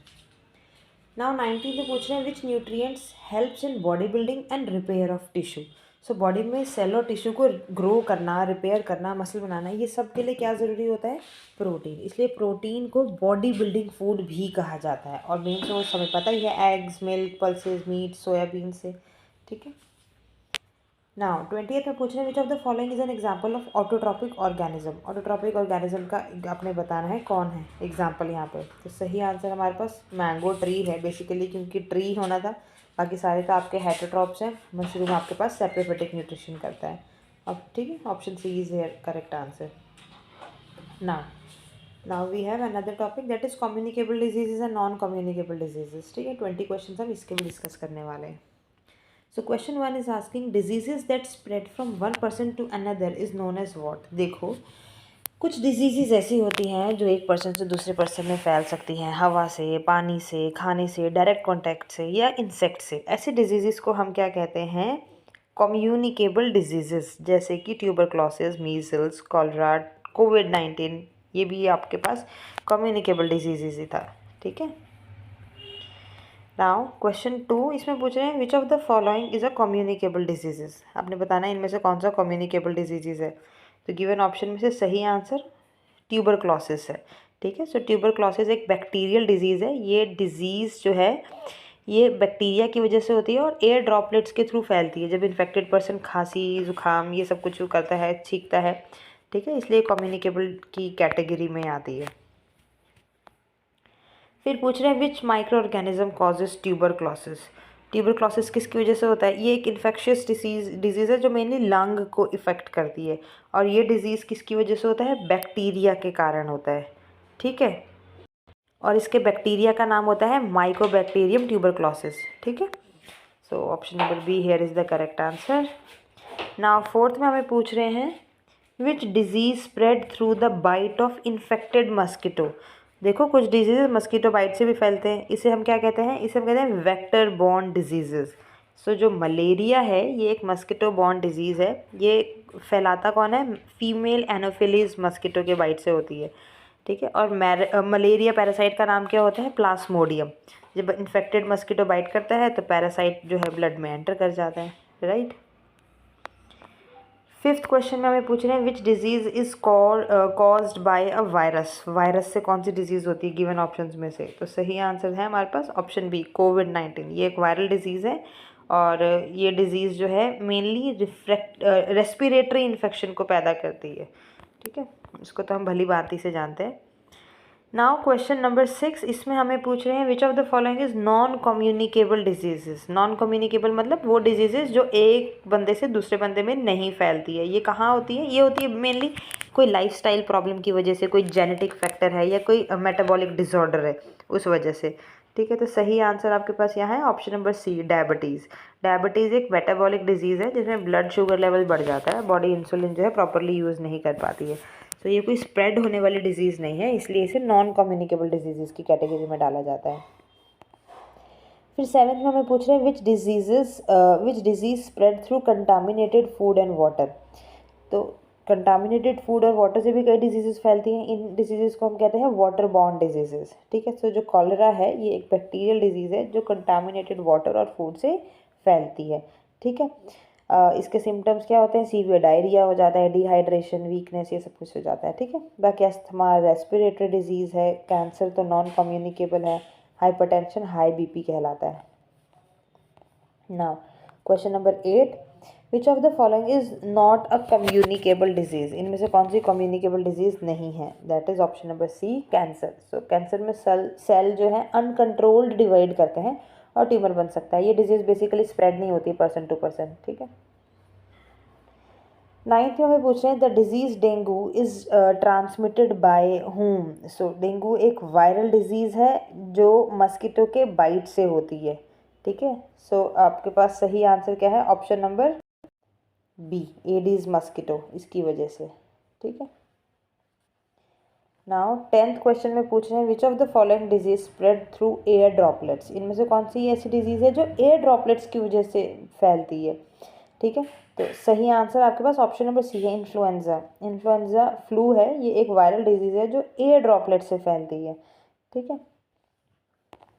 Now 19 से पूछ रहे हैं विच nutrients helps in body building and repair of tissue. So body में सेल और टिश्यू को ग्रो करना, रिपेयर करना, मसल बनाना, ये सब के लिए क्या ज़रूरी होता है, प्रोटीन। इसलिए प्रोटीन को बॉडी बिल्डिंग फूड भी कहा जाता है। और मेन सोर्स हमें पता ही है, eggs, milk, pulses, meat, soybean से, ठीक है। नाउ 20th में पूछ रहे हैं which of the following is an example of autotrophic organism. Autotrophic organism का आपने बताना है कौन है एग्जाम्पल यहाँ पे। तो सही आंसर हमारे पास मैंगो ट्री है बेसिकली, क्योंकि ट्री होना था, बाकी सारे तो आपके हेटरोट्रॉप्स हैं। मशरूम आपके पास सेप्रोफिटिक न्यूट्रिशन करता है। अब ठीक है, option C is here correct answer. Now we have another topic that is communicable diseases and non communicable diseases, ठीक है। 20 क्वेश्चन हम इसके भी डिस्कस करने वाले हैं। So question 1 is asking diseases that spread from one person to another is known as what। देखो, कुछ डिजीज़ ऐसी होती हैं जो एक पर्सन से दूसरे पर्सन में फैल सकती हैं, हवा से, पानी से, खाने से, डायरेक्ट कॉन्टैक्ट से या इंसेक्ट से। ऐसे डिजीज़ को हम क्या कहते हैं, कम्युनिकेबल डिजीज़, जैसे कि ट्यूबरक्लोसिस, मीजल्स, कॉलरा, कोविड-19, ये भी आपके पास कम्युनिकेबल डिजीज़ ही था, ठीक है। नाउ क्वेश्चन 2 इसमें पूछ रहे हैं which of the following is a communicable diseases. आपने बताना है इनमें से कौन सा कम्युनिकेबल डिजीज़ है। तो गिवन ऑप्शन में से सही आंसर ट्यूबरक्लोसिस है, ठीक है। सो ट्यूबरक्लोसिस एक बैक्टीरियल डिजीज़ है। ये डिजीज़ जो है ये बैक्टीरिया की वजह से होती है और एयर ड्रॉपलेट्स के थ्रू फैलती है। जब इन्फेक्टेड पर्सन खांसी, जुकाम ये सब कुछ करता है, छींकता है, ठीक है, इसलिए कम्युनिकेबल की कैटेगरी में आती है। फिर पूछ रहे हैं which micro organism causes tuberculosis. Tuberculosis किसकी वजह से होता है, ये एक इन्फेक्शियस डिजीज़ है जो मेनली लंग को इफ़ेक्ट करती है। और ये डिजीज़ किसकी वजह से होता है, बैक्टीरिया के कारण होता है, ठीक है। और इसके बैक्टीरिया का नाम होता है माइकोबैक्टीरियम ट्यूबरक्लोसिस, ठीक है। So option number B here is the correct answer. Now 4th में हमें पूछ रहे हैं which disease spread through the bite of infected mosquito. देखो, कुछ डिजीज़ मस्कीटो बाइट से भी फैलते हैं। इसे हम क्या कहते हैं, इसे हम कहते हैं वेक्टर बॉर्न डिजीज़। सो जो मलेरिया है ये एक मस्कीटो बॉर्न डिजीज़ है। ये फैलाता कौन है, फीमेल एनोफिलीज मस्कीटो के बाइट से होती है, ठीक है। और मलेरिया पैरासाइट का नाम क्या होता है, प्लास्मोडियम। जब इन्फेक्टेड मस्कीटो बाइट करता है तो पैरासाइट जो है ब्लड में एंटर कर जाता है, राइट। 5th क्वेश्चन में हमें पूछ रहे हैं which disease is caused by a virus. Virus से कौन सी डिजीज़ होती है गिवन ऑप्शंस में से। तो सही आंसर है हमारे पास ऑप्शन बी, कोविड-19। ये एक वायरल डिजीज़ है और ये डिजीज़ जो है मेनली रेस्पिरेटरी इन्फेक्शन को पैदा करती है, ठीक है। इसको तो हम भली भांति से जानते हैं। नाउ क्वेश्चन नंबर 6 इसमें हमें पूछ रहे हैं which of the following is non communicable diseases. Non communicable मतलब वो डिजीजेज जो एक बंदे से दूसरे बंदे में नहीं फैलती है। ये कहाँ होती है, ये होती है मेनली कोई लाइफस्टाइल प्रॉब्लम की वजह से, कोई जेनेटिक फैक्टर है या कोई मेटाबॉलिक डिसऑर्डर है उस वजह से, ठीक है। तो सही आंसर आपके पास यहाँ है option number C, diabetes. Diabetes एक मेटाबॉलिक डिजीज़ है जिसमें ब्लड शुगर लेवल बढ़ जाता है, बॉडी इंसुलिन जो है प्रॉपरली यूज़ नहीं कर पाती है। तो ये कोई स्प्रेड होने वाली डिजीज़ नहीं है, इसलिए इसे नॉन कम्युनिकेबल डिजीज़ की कैटेगरी में डाला जाता है। फिर 7th में हमें पूछ रहे हैं which disease spread through contaminated food and water. तो कंटामिनेटेड फूड और वाटर से भी कई डिजीज़ फैलती हैं। इन डिजीज़ को हम कहते हैं वाटर बॉर्न डिजीज़, ठीक है। सो जो कॉलरा है ये एक बैक्टीरियल डिजीज़ है जो कंटामिनेटेड वाटर और फूड से फैलती है, ठीक है। इसके सिम्टम्स क्या होते हैं, सीवियर डायरिया हो जाता है, डिहाइड्रेशन, वीकनेस, ये सब कुछ हो जाता है, ठीक है। बाकी अस्थमा रेस्पिरेटरी डिजीज़ है, कैंसर तो नॉन कम्युनिकेबल है, हाइपरटेंशन हाई बीपी कहलाता है। Now question number 8 which of the following is not a communicable disease. इनमें से कौन सी कम्युनिकेबल डिजीज़ नहीं है, that is option number C, cancer. So cancer में सेल जो है अनकंट्रोल्ड डिवाइड करते हैं और ट्यूमर बन सकता है। ये डिजीज़ बेसिकली स्प्रेड नहीं होती पर्सन टू पर्सन, ठीक है। 9th में हमें पूछ रहे हैं the disease dengue is transmitted by whom. So dengue एक वायरल डिजीज़ है जो मस्कीटो के बाइट से होती है, ठीक है। सो आपके पास सही आंसर क्या है, option number B, Aedes mosquito, इसकी वजह से। ठीक है। नाउ 10th क्वेश्चन में पूछ रहे हैं which of the following disease spread through air droplets. इनमें से कौन सी ऐसी डिजीज है जो एयर ड्रॉपलेट्स की वजह से फैलती है। ठीक है, तो सही आंसर आपके पास ऑप्शन नंबर सी है, इन्फ्लुएंजा। इन्फ्लुएंजा फ्लू है, ये एक वायरल डिजीज है जो एयर ड्रॉपलेट से फैलती है। ठीक है।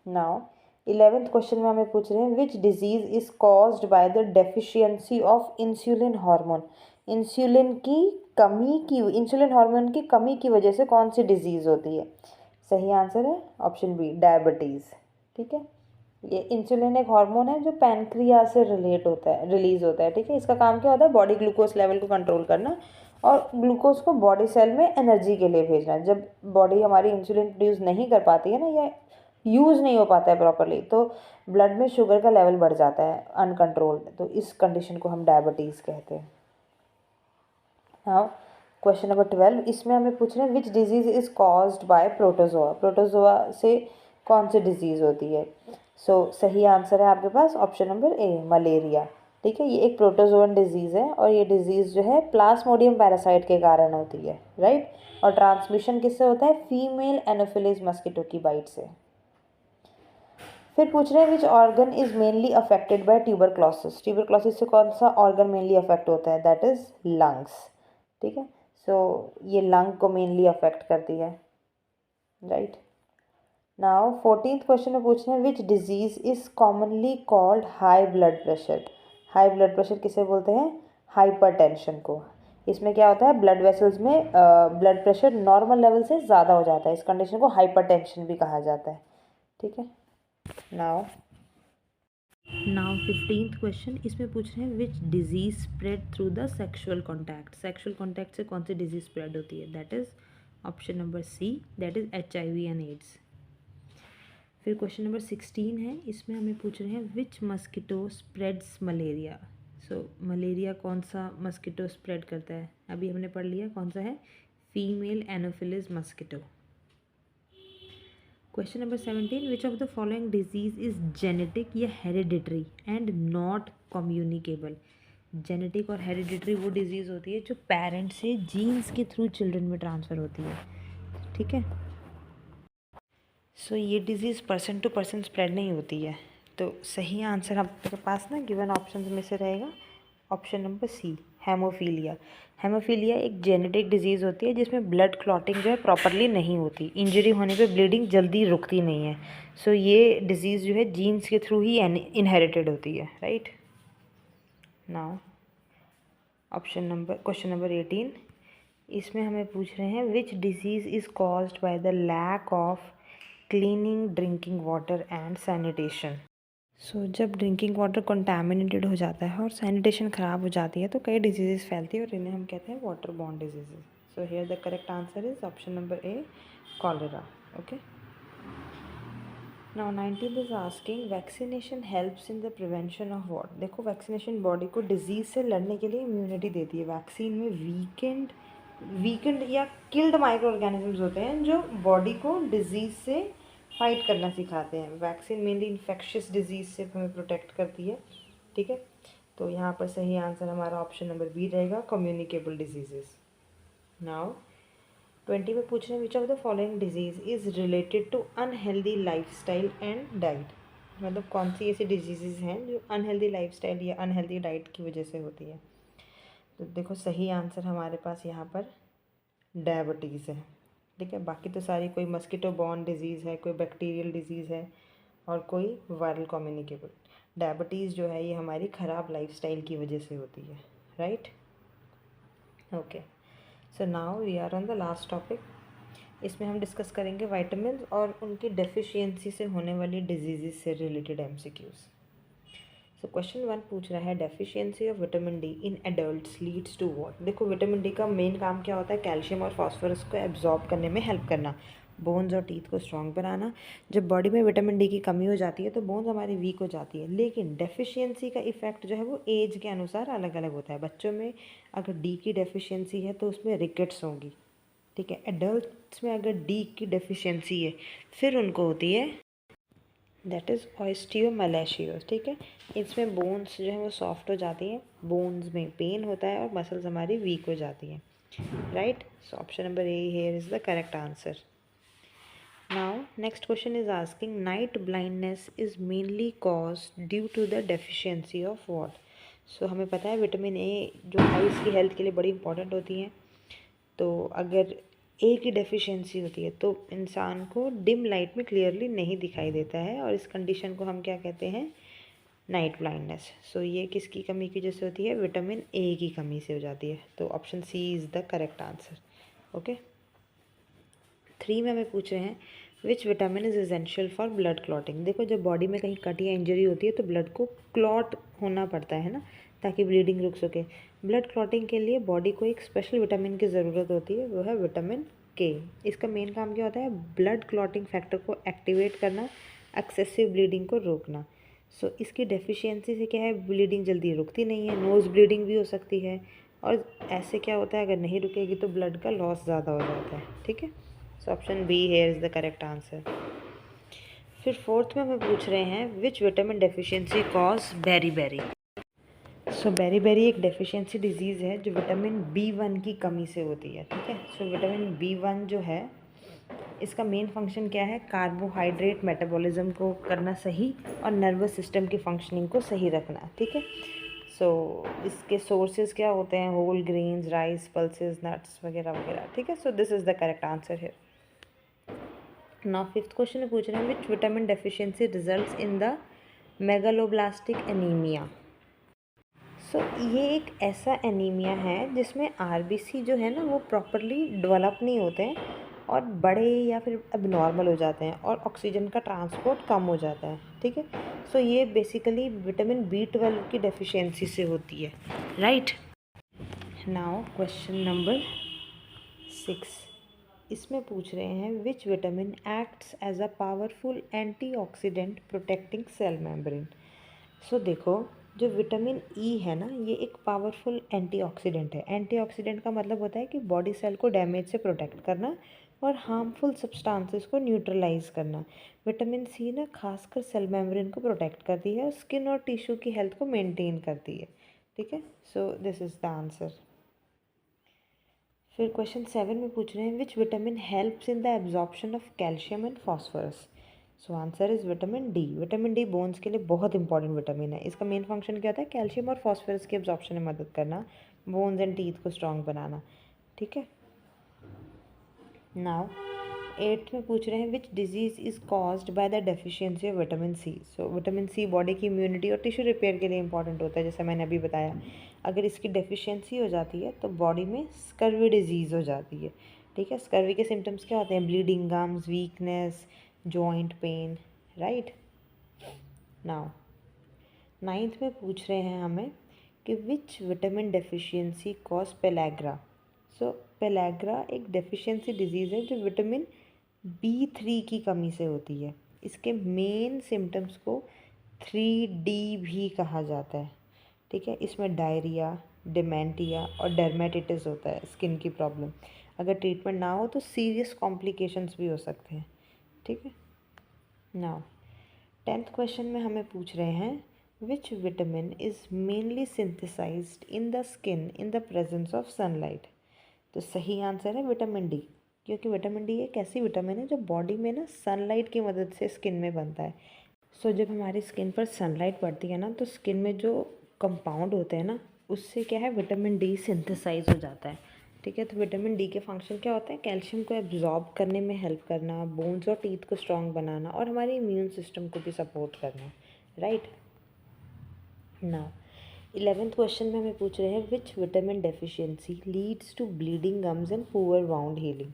नाउ 11th क्वेश्चन में हमें पूछ रहे हैं which disease is caused by the deficiency of insulin hormone. Insulin hormone की कमी की वजह से कौन सी डिजीज होती है। सही आंसर है ऑप्शन बी, डायबिटीज। ठीक है, ये इंसुलिन एक हार्मोन है जो पैनक्रियाज से रिलीज होता है। ठीक है, इसका काम क्या होता है, बॉडी ग्लूकोज लेवल को कंट्रोल करना और ग्लूकोज को बॉडी सेल में एनर्जी के लिए भेजना। जब बॉडी हमारी इंसुलिन प्रोड्यूस नहीं कर पाती है ना, या यूज़ नहीं हो पाता है प्रॉपरली, तो ब्लड में शुगर का लेवल बढ़ जाता है अनकंट्रोल्ड, तो इस कंडीशन को हम डायबिटीज़ कहते हैं। हाँ, क्वेश्चन नंबर 12, इसमें हमें पूछ रहे हैं which disease is caused by protozoa. Protozoa से कौन सी डिजीज़ होती है। सही आंसर है आपके पास ऑप्शन नंबर ए, मलेरिया। ठीक है, ये एक प्रोटोजोअन डिजीज़ है और ये डिजीज़ जो है प्लाज्मोडियम पैरासाइट के कारण होती है, राइट। और ट्रांसमिशन किससे होता है, फीमेल एनोफिलीज मस्किटो की बाइट से। फिर पूछ रहे हैं which organ is mainly affected by tuberculosis. Tuberculosis से कौन सा ऑर्गन मेनली अफेक्ट होता है, दैट इज लंग्स। ठीक है, ये लंग को मेनली अफेक्ट करती है, राइट। नाउ 14th क्वेश्चन में पूछ रहे हैं which disease is commonly called high blood pressure. High blood pressure किसे बोलते हैं, हाइपरटेंशन को। इसमें क्या होता है, ब्लड वेसल्स में ब्लड प्रेशर नॉर्मल लेवल से ज़्यादा हो जाता है, इस कंडीशन को हाइपरटेंशन भी कहा जाता है। ठीक है। नाउ 15th क्वेश्चन, इसमें पूछ रहे हैं which disease spread through the sexual contact. Sexual contact से कौन सी डिजीज स्प्रेड होती है, that is option number C, that is HIV and AIDS. फिर क्वेश्चन नंबर 16 है, इसमें हमें पूछ रहे हैं which mosquito spreads malaria. Malaria कौन सा मस्किटो स्प्रेड करता है, अभी हमने पढ़ लिया कौन सा है, female anopheles mosquito. Question number 17, which of the following disease is genetic या hereditary and not communicable. Genetic और हेरिडिटरी वो डिजीज़ होती है जो पेरेंट से जीन्स के थ्रू चिल्ड्रन में ट्रांसफ़र होती है। ठीक है, ये disease person to person spread नहीं होती है। तो सही आंसर आपके पास ना गिवन ऑप्शन में से रहेगा option number C, haemophilia. Haemophilia एक जेनेटिक डिजीज़ होती है जिसमें ब्लड क्लॉटिंग जो है प्रॉपरली नहीं होती, इंजरी होने पे ब्लीडिंग जल्दी रुकती नहीं है। ये डिज़ीज़ जो है जीन्स के थ्रू ही इनहेरिटेड होती है, राइट। नाउ क्वेश्चन नंबर 18, इसमें हमें पूछ रहे हैं which disease is caused by the lack of cleaning drinking water and sanitation. जब ड्रिंकिंग वाटर कंटामिनेटेड हो जाता है और सैनिटेशन ख़राब हो जाती है तो कई डिजीज़ फैलती है और इन्हें हम कहते हैं water borne diseases. Here the correct answer is option number A, cholera. Okay. Now 19th is asking vaccination helps in the prevention of what. देखो, वैक्सीनेशन बॉडी को डिजीज़ से लड़ने के लिए इम्यूनिटी देती है। वैक्सीन में वीकेंड या किल्ड माइक्रो ऑर्गेनिजम्स होते हैं जो बॉडी को डिजीज़ से फाइट करना सिखाते हैं। वैक्सीन मेनली इन्फेक्शियस डिजीज़ से हमें प्रोटेक्ट करती है। ठीक है, तो यहाँ पर सही आंसर हमारा ऑप्शन नंबर बी रहेगा, कम्युनिकेबल डिजीजेस। नाउ 20 में पूछ रहे हैं which of the following disease is related to unhealthy lifestyle and diet. मतलब कौन सी ऐसी डिजीज़ हैं जो अनहेल्दी लाइफस्टाइल या अनहेल्दी डाइट की वजह से होती है। तो देखो, सही आंसर हमारे पास यहाँ पर डायबिटीज़ है। ठीक है, बाकी तो सारी कोई मस्किटो बॉर्न डिजीज़ है, कोई बैक्टीरियल डिजीज़ है और कोई वायरल कम्युनिकेबल। डायबिटीज़ जो है ये हमारी ख़राब लाइफस्टाइल की वजह से होती है, right. Okay, so now we are on the last topic. इसमें हम डिस्कस करेंगे विटामिन और उनकी डेफिशिएंसी से होने वाली डिजीज़ से रिलेटेड MCQs। क्वेश्चन 1 पूछ रहा है deficiency of vitamin D in adults leads to what. देखो, विटामिन डी का मेन काम क्या होता है, कैल्शियम और फास्फोरस को एब्जॉर्ब करने में हेल्प करना, बोन्स और टीथ को स्ट्रॉन्ग बनाना। जब बॉडी में विटामिन डी की कमी हो जाती है तो बोन्स हमारी वीक हो जाती है। लेकिन डेफिशिएंसी का इफेक्ट जो है वो एज के अनुसार अलग अलग होता है। बच्चों में अगर डी की डेफिशिएंसी है तो उसमें रिकेट्स होंगी। ठीक है, एडल्ट्स में अगर डी की डेफिशिएंसी है फिर उनको होती है दैट इज़ ऑस्टियोमैलाशियोस, ठीक है। इसमें बोन्स जो है वो सॉफ्ट हो जाती हैं, बोन्स में पेन होता है और मसल्स हमारी वीक हो जाती हैं, right. So option number A here is the correct answer. Now next question is asking night blindness is mainly caused due to the deficiency of what. So हमें पता है विटामिन ए जो eyes की health के लिए बड़ी important होती हैं, तो अगर ए की डेफिशिएंसी होती है तो इंसान को डिम लाइट में क्लियरली नहीं दिखाई देता है, और इस कंडीशन को हम क्या कहते हैं, नाइट ब्लाइंडनेस। सो ये किसकी कमी की वजह से होती है, विटामिन ए की कमी से हो जाती है। तो option C is the correct answer. Okay, 3 में हमें पूछ रहे हैं which vitamin is essential for blood clotting. देखो, जब बॉडी में कहीं कट या इंजरी होती है तो ब्लड को क्लॉट होना पड़ता है ना, ताकि ब्लीडिंग रुक सके। ब्लड क्लॉटिंग के लिए बॉडी को एक स्पेशल विटामिन की ज़रूरत होती है, वो है विटामिन के। इसका मेन काम क्या होता है, ब्लड क्लॉटिंग फैक्टर को एक्टिवेट करना, एक्सेसिव ब्लीडिंग को रोकना। सो इसकी डेफिशिएंसी से क्या है, ब्लीडिंग जल्दी रुकती नहीं है, नोज़ ब्लीडिंग भी हो सकती है, और ऐसे क्या होता है, अगर नहीं रुकेगी तो ब्लड का लॉस ज़्यादा हो जाता है, ठीक है। So option B here is the correct answer. फिर फोर्थ में हमें पूछ रहे हैं which vitamin deficiency cause beri. So beri एक डेफिशिएंसी डिजीज़ है जो विटामिन B1 की कमी से होती है, ठीक है। सो विटामिन B1 जो है, इसका मेन फंक्शन क्या है, कार्बोहाइड्रेट मेटाबॉलिज्म को करना सही और नर्वस सिस्टम की फंक्शनिंग को सही रखना, ठीक है। सो इसके सोर्सेज क्या होते हैं, whole grains, rice, pulses, nuts वगैरह वगैरह, ठीक है। So this is the correct answer है। नाउ फिफ्थ क्वेश्चन में पूछ रहे हैं which vitamin deficiency results in the megaloblastic anaemia. So ये एक ऐसा एनीमिया है जिसमें आरबीसी जो है ना वो प्रॉपरली डेवलप नहीं होते हैं और बड़े या फिर अबनॉर्मल हो जाते हैं, और ऑक्सीजन का ट्रांसपोर्ट कम हो जाता है, ठीक है। सो ये बेसिकली विटामिन B12 की डेफिशिएंसी से होती है, राइट। नाउ क्वेश्चन नंबर 6, इसमें पूछ रहे हैं which vitamin acts as a powerful antioxidant protecting cell membrane. So देखो, जो विटामिन ई है ना, ये एक पावरफुल एंटीऑक्सीडेंट है। एंटीऑक्सीडेंट का मतलब होता है कि बॉडी सेल को डैमेज से प्रोटेक्ट करना और हार्मफुल सब्सटेंसेस को न्यूट्रलाइज करना। विटामिन सी ना खासकर सेल मेम्ब्रेन को प्रोटेक्ट करती है और स्किन और टिश्यू की हेल्थ को मेंटेन करती है, ठीक है। So this is the answer. फिर क्वेश्चन 7 में पूछ रहे हैं which vitamin helps in the absorption of calcium and phosphorus. So answer is vitamin D. Vitamin D bones के लिए बहुत इंपॉर्टेंट विटामिन है। इसका मेन फंक्शन क्या होता है, कैल्शियम और फॉस्फोरस के एब्जॉर्प्शन में मदद करना, बोन्स एंड टीथ को स्ट्रॉन्ग बनाना, ठीक है। नाउ 8th में पूछ रहे हैं which disease is caused by the deficiency of vitamin C. So vitamin C body की इम्यूनिटी और टिश्यू रिपेयर के लिए इंपॉर्टेंट होता है, जैसा मैंने अभी बताया। अगर इसकी डेफिशिएंसी हो जाती है तो बॉडी में स्कर्वी डिजीज़ हो जाती है, ठीक है। स्कर्वी के सिम्टम्स क्या होते हैं, bleeding gums, weakness, joint pain, right. Now 9th में पूछ रहे हैं हमें कि विच विटामिन डेफिशिएंसी कॉज पेलैग्रा। सो पेलैग्रा एक डेफिशिएंसी डिजीज़ है जो विटामिन B3 की कमी से होती है। इसके मेन सिम्टम्स को 3D भी कहा जाता है, ठीक है। इसमें डायरिया, डिमेंटिया और डर्मेटिटिस होता है, स्किन की प्रॉब्लम। अगर ट्रीटमेंट ना हो तो सीरियस कॉम्प्लिकेशंस भी हो सकते हैं, ठीक है। नाउ 10th क्वेश्चन में हमें पूछ रहे हैं which vitamin is mainly synthesised in the skin in the presence of sunlight. तो सही आंसर है विटामिन डी, क्योंकि विटामिन डी एक ऐसी विटामिन है जो बॉडी में ना सनलाइट की मदद से स्किन में बनता है। सो जब हमारी स्किन पर सनलाइट पड़ती है ना, तो स्किन में जो कंपाउंड होते हैं ना, उससे क्या है, विटामिन डी सिंथेसाइज हो जाता है, ठीक है। तो विटामिन डी के फंक्शन क्या होते हैं, कैल्शियम को एब्जॉर्ब करने में हेल्प करना, बोन्स और टीथ को स्ट्रॉन्ग बनाना और हमारे इम्यून सिस्टम को भी सपोर्ट करना, राइट। नाउ 11th क्वेश्चन में हमें पूछ रहे हैं which vitamin deficiency leads to bleeding gums and poor wound healing.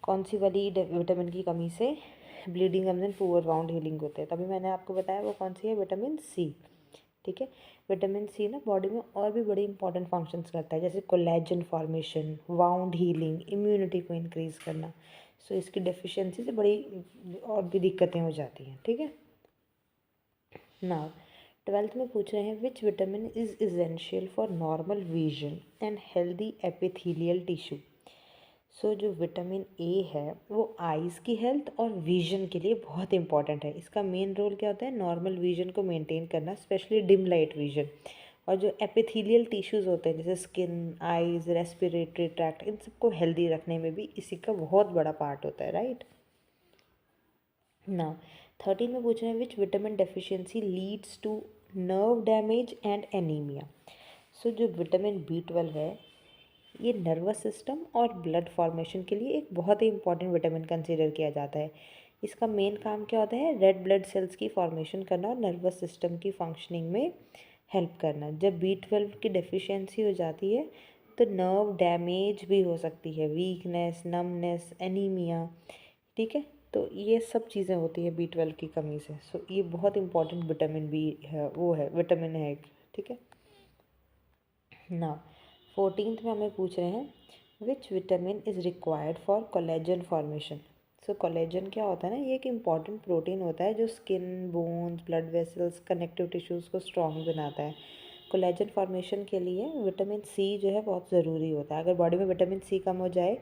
कौन सी वाली विटामिन की कमी से bleeding gums and poor wound healing होते हैं। तभी मैंने आपको बताया वो कौन सी है, विटामिन सी, ठीक है। विटामिन सी ना बॉडी में और भी बड़ी इंपॉर्टेंट फंक्शंस करता है, जैसे collagen formation, wound healing, immunity को इंक्रीज करना। सो इसकी डेफिशिएंसी से बड़ी और भी दिक्कतें हो जाती हैं, ठीक है। नाउ 12th में पूछ रहे हैं which vitamin is essential for normal vision and healthy epithelial tissue. So जो विटामिन ए है वो आइज़ की हेल्थ और विजन के लिए बहुत इंपॉर्टेंट है। इसका मेन रोल क्या होता है, नॉर्मल विजन को मेंटेन करना, स्पेशली डिम लाइट विजन। और जो एपिथेलियल टिश्यूज़ होते हैं जैसे स्किन, आइज़, रेस्पिरेटरी ट्रैक्ट, इन सबको हेल्दी रखने में भी इसी का बहुत बड़ा पार्ट होता है, राइट। नाउ 13 में पूछ रहे हैं which vitamin deficiency leads to nerve damage and anaemia. So जो विटामिन B12 है ये नर्वस सिस्टम और ब्लड फॉर्मेशन के लिए एक बहुत ही इंपॉर्टेंट विटामिन कंसीडर किया जाता है। इसका मेन काम क्या होता है, रेड ब्लड सेल्स की फॉर्मेशन करना और नर्वस सिस्टम की फंक्शनिंग में हेल्प करना। जब B12 की डेफिशिएंसी हो जाती है तो नर्व डैमेज भी हो सकती है, वीकनेस, नमनेस, एनीमिया, ठीक है। तो ये सब चीज़ें होती है B12 की कमी से। सो ये बहुत इंपॉर्टेंट विटामिन बी है, वो है विटामिन है एक, ठीक है ना। 14th में हमें पूछ रहे हैं which vitamin is required for collagen formation. So collagen क्या होता है ना, ये एक इम्पॉर्टेंट प्रोटीन होता है जो skin, bones, blood vessels, connective tissues को स्ट्रॉन्ग बनाता है। कोलेजन फॉर्मेशन के लिए विटामिन सी जो है बहुत ज़रूरी होता है। अगर बॉडी में विटामिन सी कम हो जाए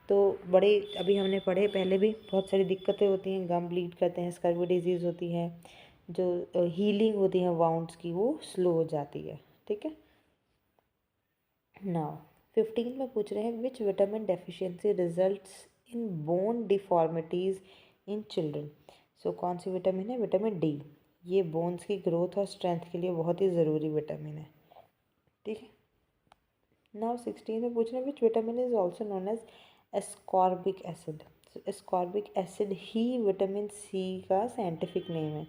तो बड़े, अभी हमने पढ़े पहले भी, बहुत सारी दिक्कतें होती हैं, गम ब्लीड करते हैं, स्कर्वी डिजीज़ होती है, जो हीलिंग होती है वाउंड्स की वो स्लो हो जाती है, ठीक है। नाउ 15 में पूछ रहे हैं which vitamin deficiency results in bone deformities in children. So कौन सी विटामिन है, विटामिन डी। ये बोन्स की ग्रोथ और स्ट्रेंथ के लिए बहुत ही ज़रूरी विटामिन है, ठीक है। नाउ 16 में पूछ रहे हैं which vitamin is also known as ascorbic acid. Ascorbic acid ही विटामिन सी का साइंटिफिक नेम है।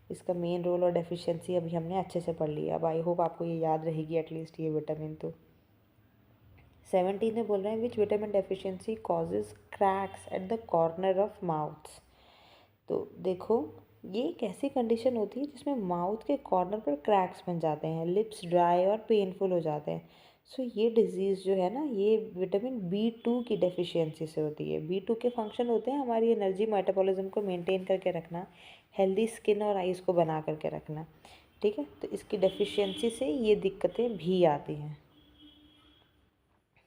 इसका मेन रोल और डेफिशिएंसी अभी हमने अच्छे से पढ़ लिया। अब आई होप आपको ये याद रहेगी एटलीस्ट ये विटामिन। तो 17 में बोल रहे हैं which vitamin deficiency causes cracks at the corner of mouths. तो देखो ये एक ऐसी कंडीशन होती है जिसमें माउथ के कॉर्नर पर क्रैक्स बन जाते हैं, लिप्स ड्राई और पेनफुल हो जाते हैं। सो ये डिजीज़ जो है ना, ये विटामिन B2 की डेफिशिएंसी से होती है। B2 के फंक्शन होते हैं हमारी एनर्जी मेटाबॉलिज्म को मेंटेन करके रखना, हेल्दी स्किन और आइज़ को बना करके रखना, ठीक है। तो इसकी डेफिशिएंसी से ये दिक्कतें भी आती हैं।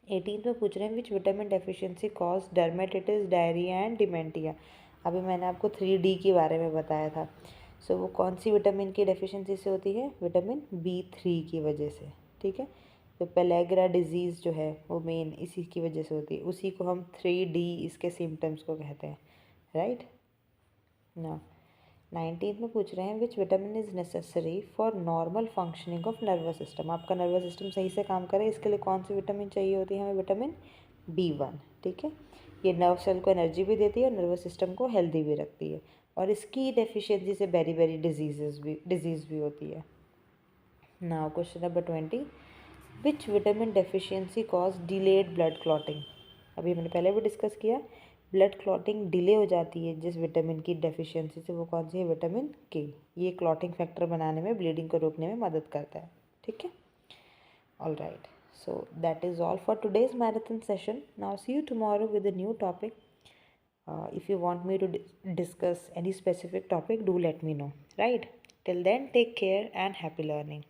18 में पूछ रहे हैं which vitamin deficiency cause dermatitis, diarrhoea and dementia. अभी मैंने आपको 3D के बारे में बताया था। सो वो कौन सी विटामिन की डेफिशिएंसी से होती है, विटामिन B3 की वजह से, ठीक है। तो पेलेग्रा डिजीज़ जो है वो मेन इसी की वजह से होती है, उसी को हम 3D इसके सिम्टम्स को कहते हैं, राइट ना। 19th में पूछ रहे हैं which vitamin is necessary for normal functioning of nervous system. आपका नर्वस सिस्टम सही से काम करे इसके लिए कौन सी विटामिन चाहिए होती है हमें, विटामिन B1, ठीक है। ये नर्व सेल को एनर्जी भी देती है और नर्वस सिस्टम को हेल्दी भी रखती है, और इसकी डेफिशिएंसी से वेरी वेरी डिजीज़ भी होती है। नाउ क्वेश्चन नंबर 20 विच vitamin deficiency cause delayed blood clotting. अभी मैंने पहले भी डिस्कस किया, ब्लड क्लॉटिंग डिले हो जाती है जिस विटामिन की डेफिशिएंसी से, वो कौन सी है, विटामिन के। ये क्लॉटिंग फैक्टर बनाने में, ब्लीडिंग को रोकने में मदद करता है, ठीक है। All right, so that is all for today's marathon session. Now see you tomorrow with a new topic. If you want me to discuss any specific topic, do let me know, right? Till then, take care and happy learning.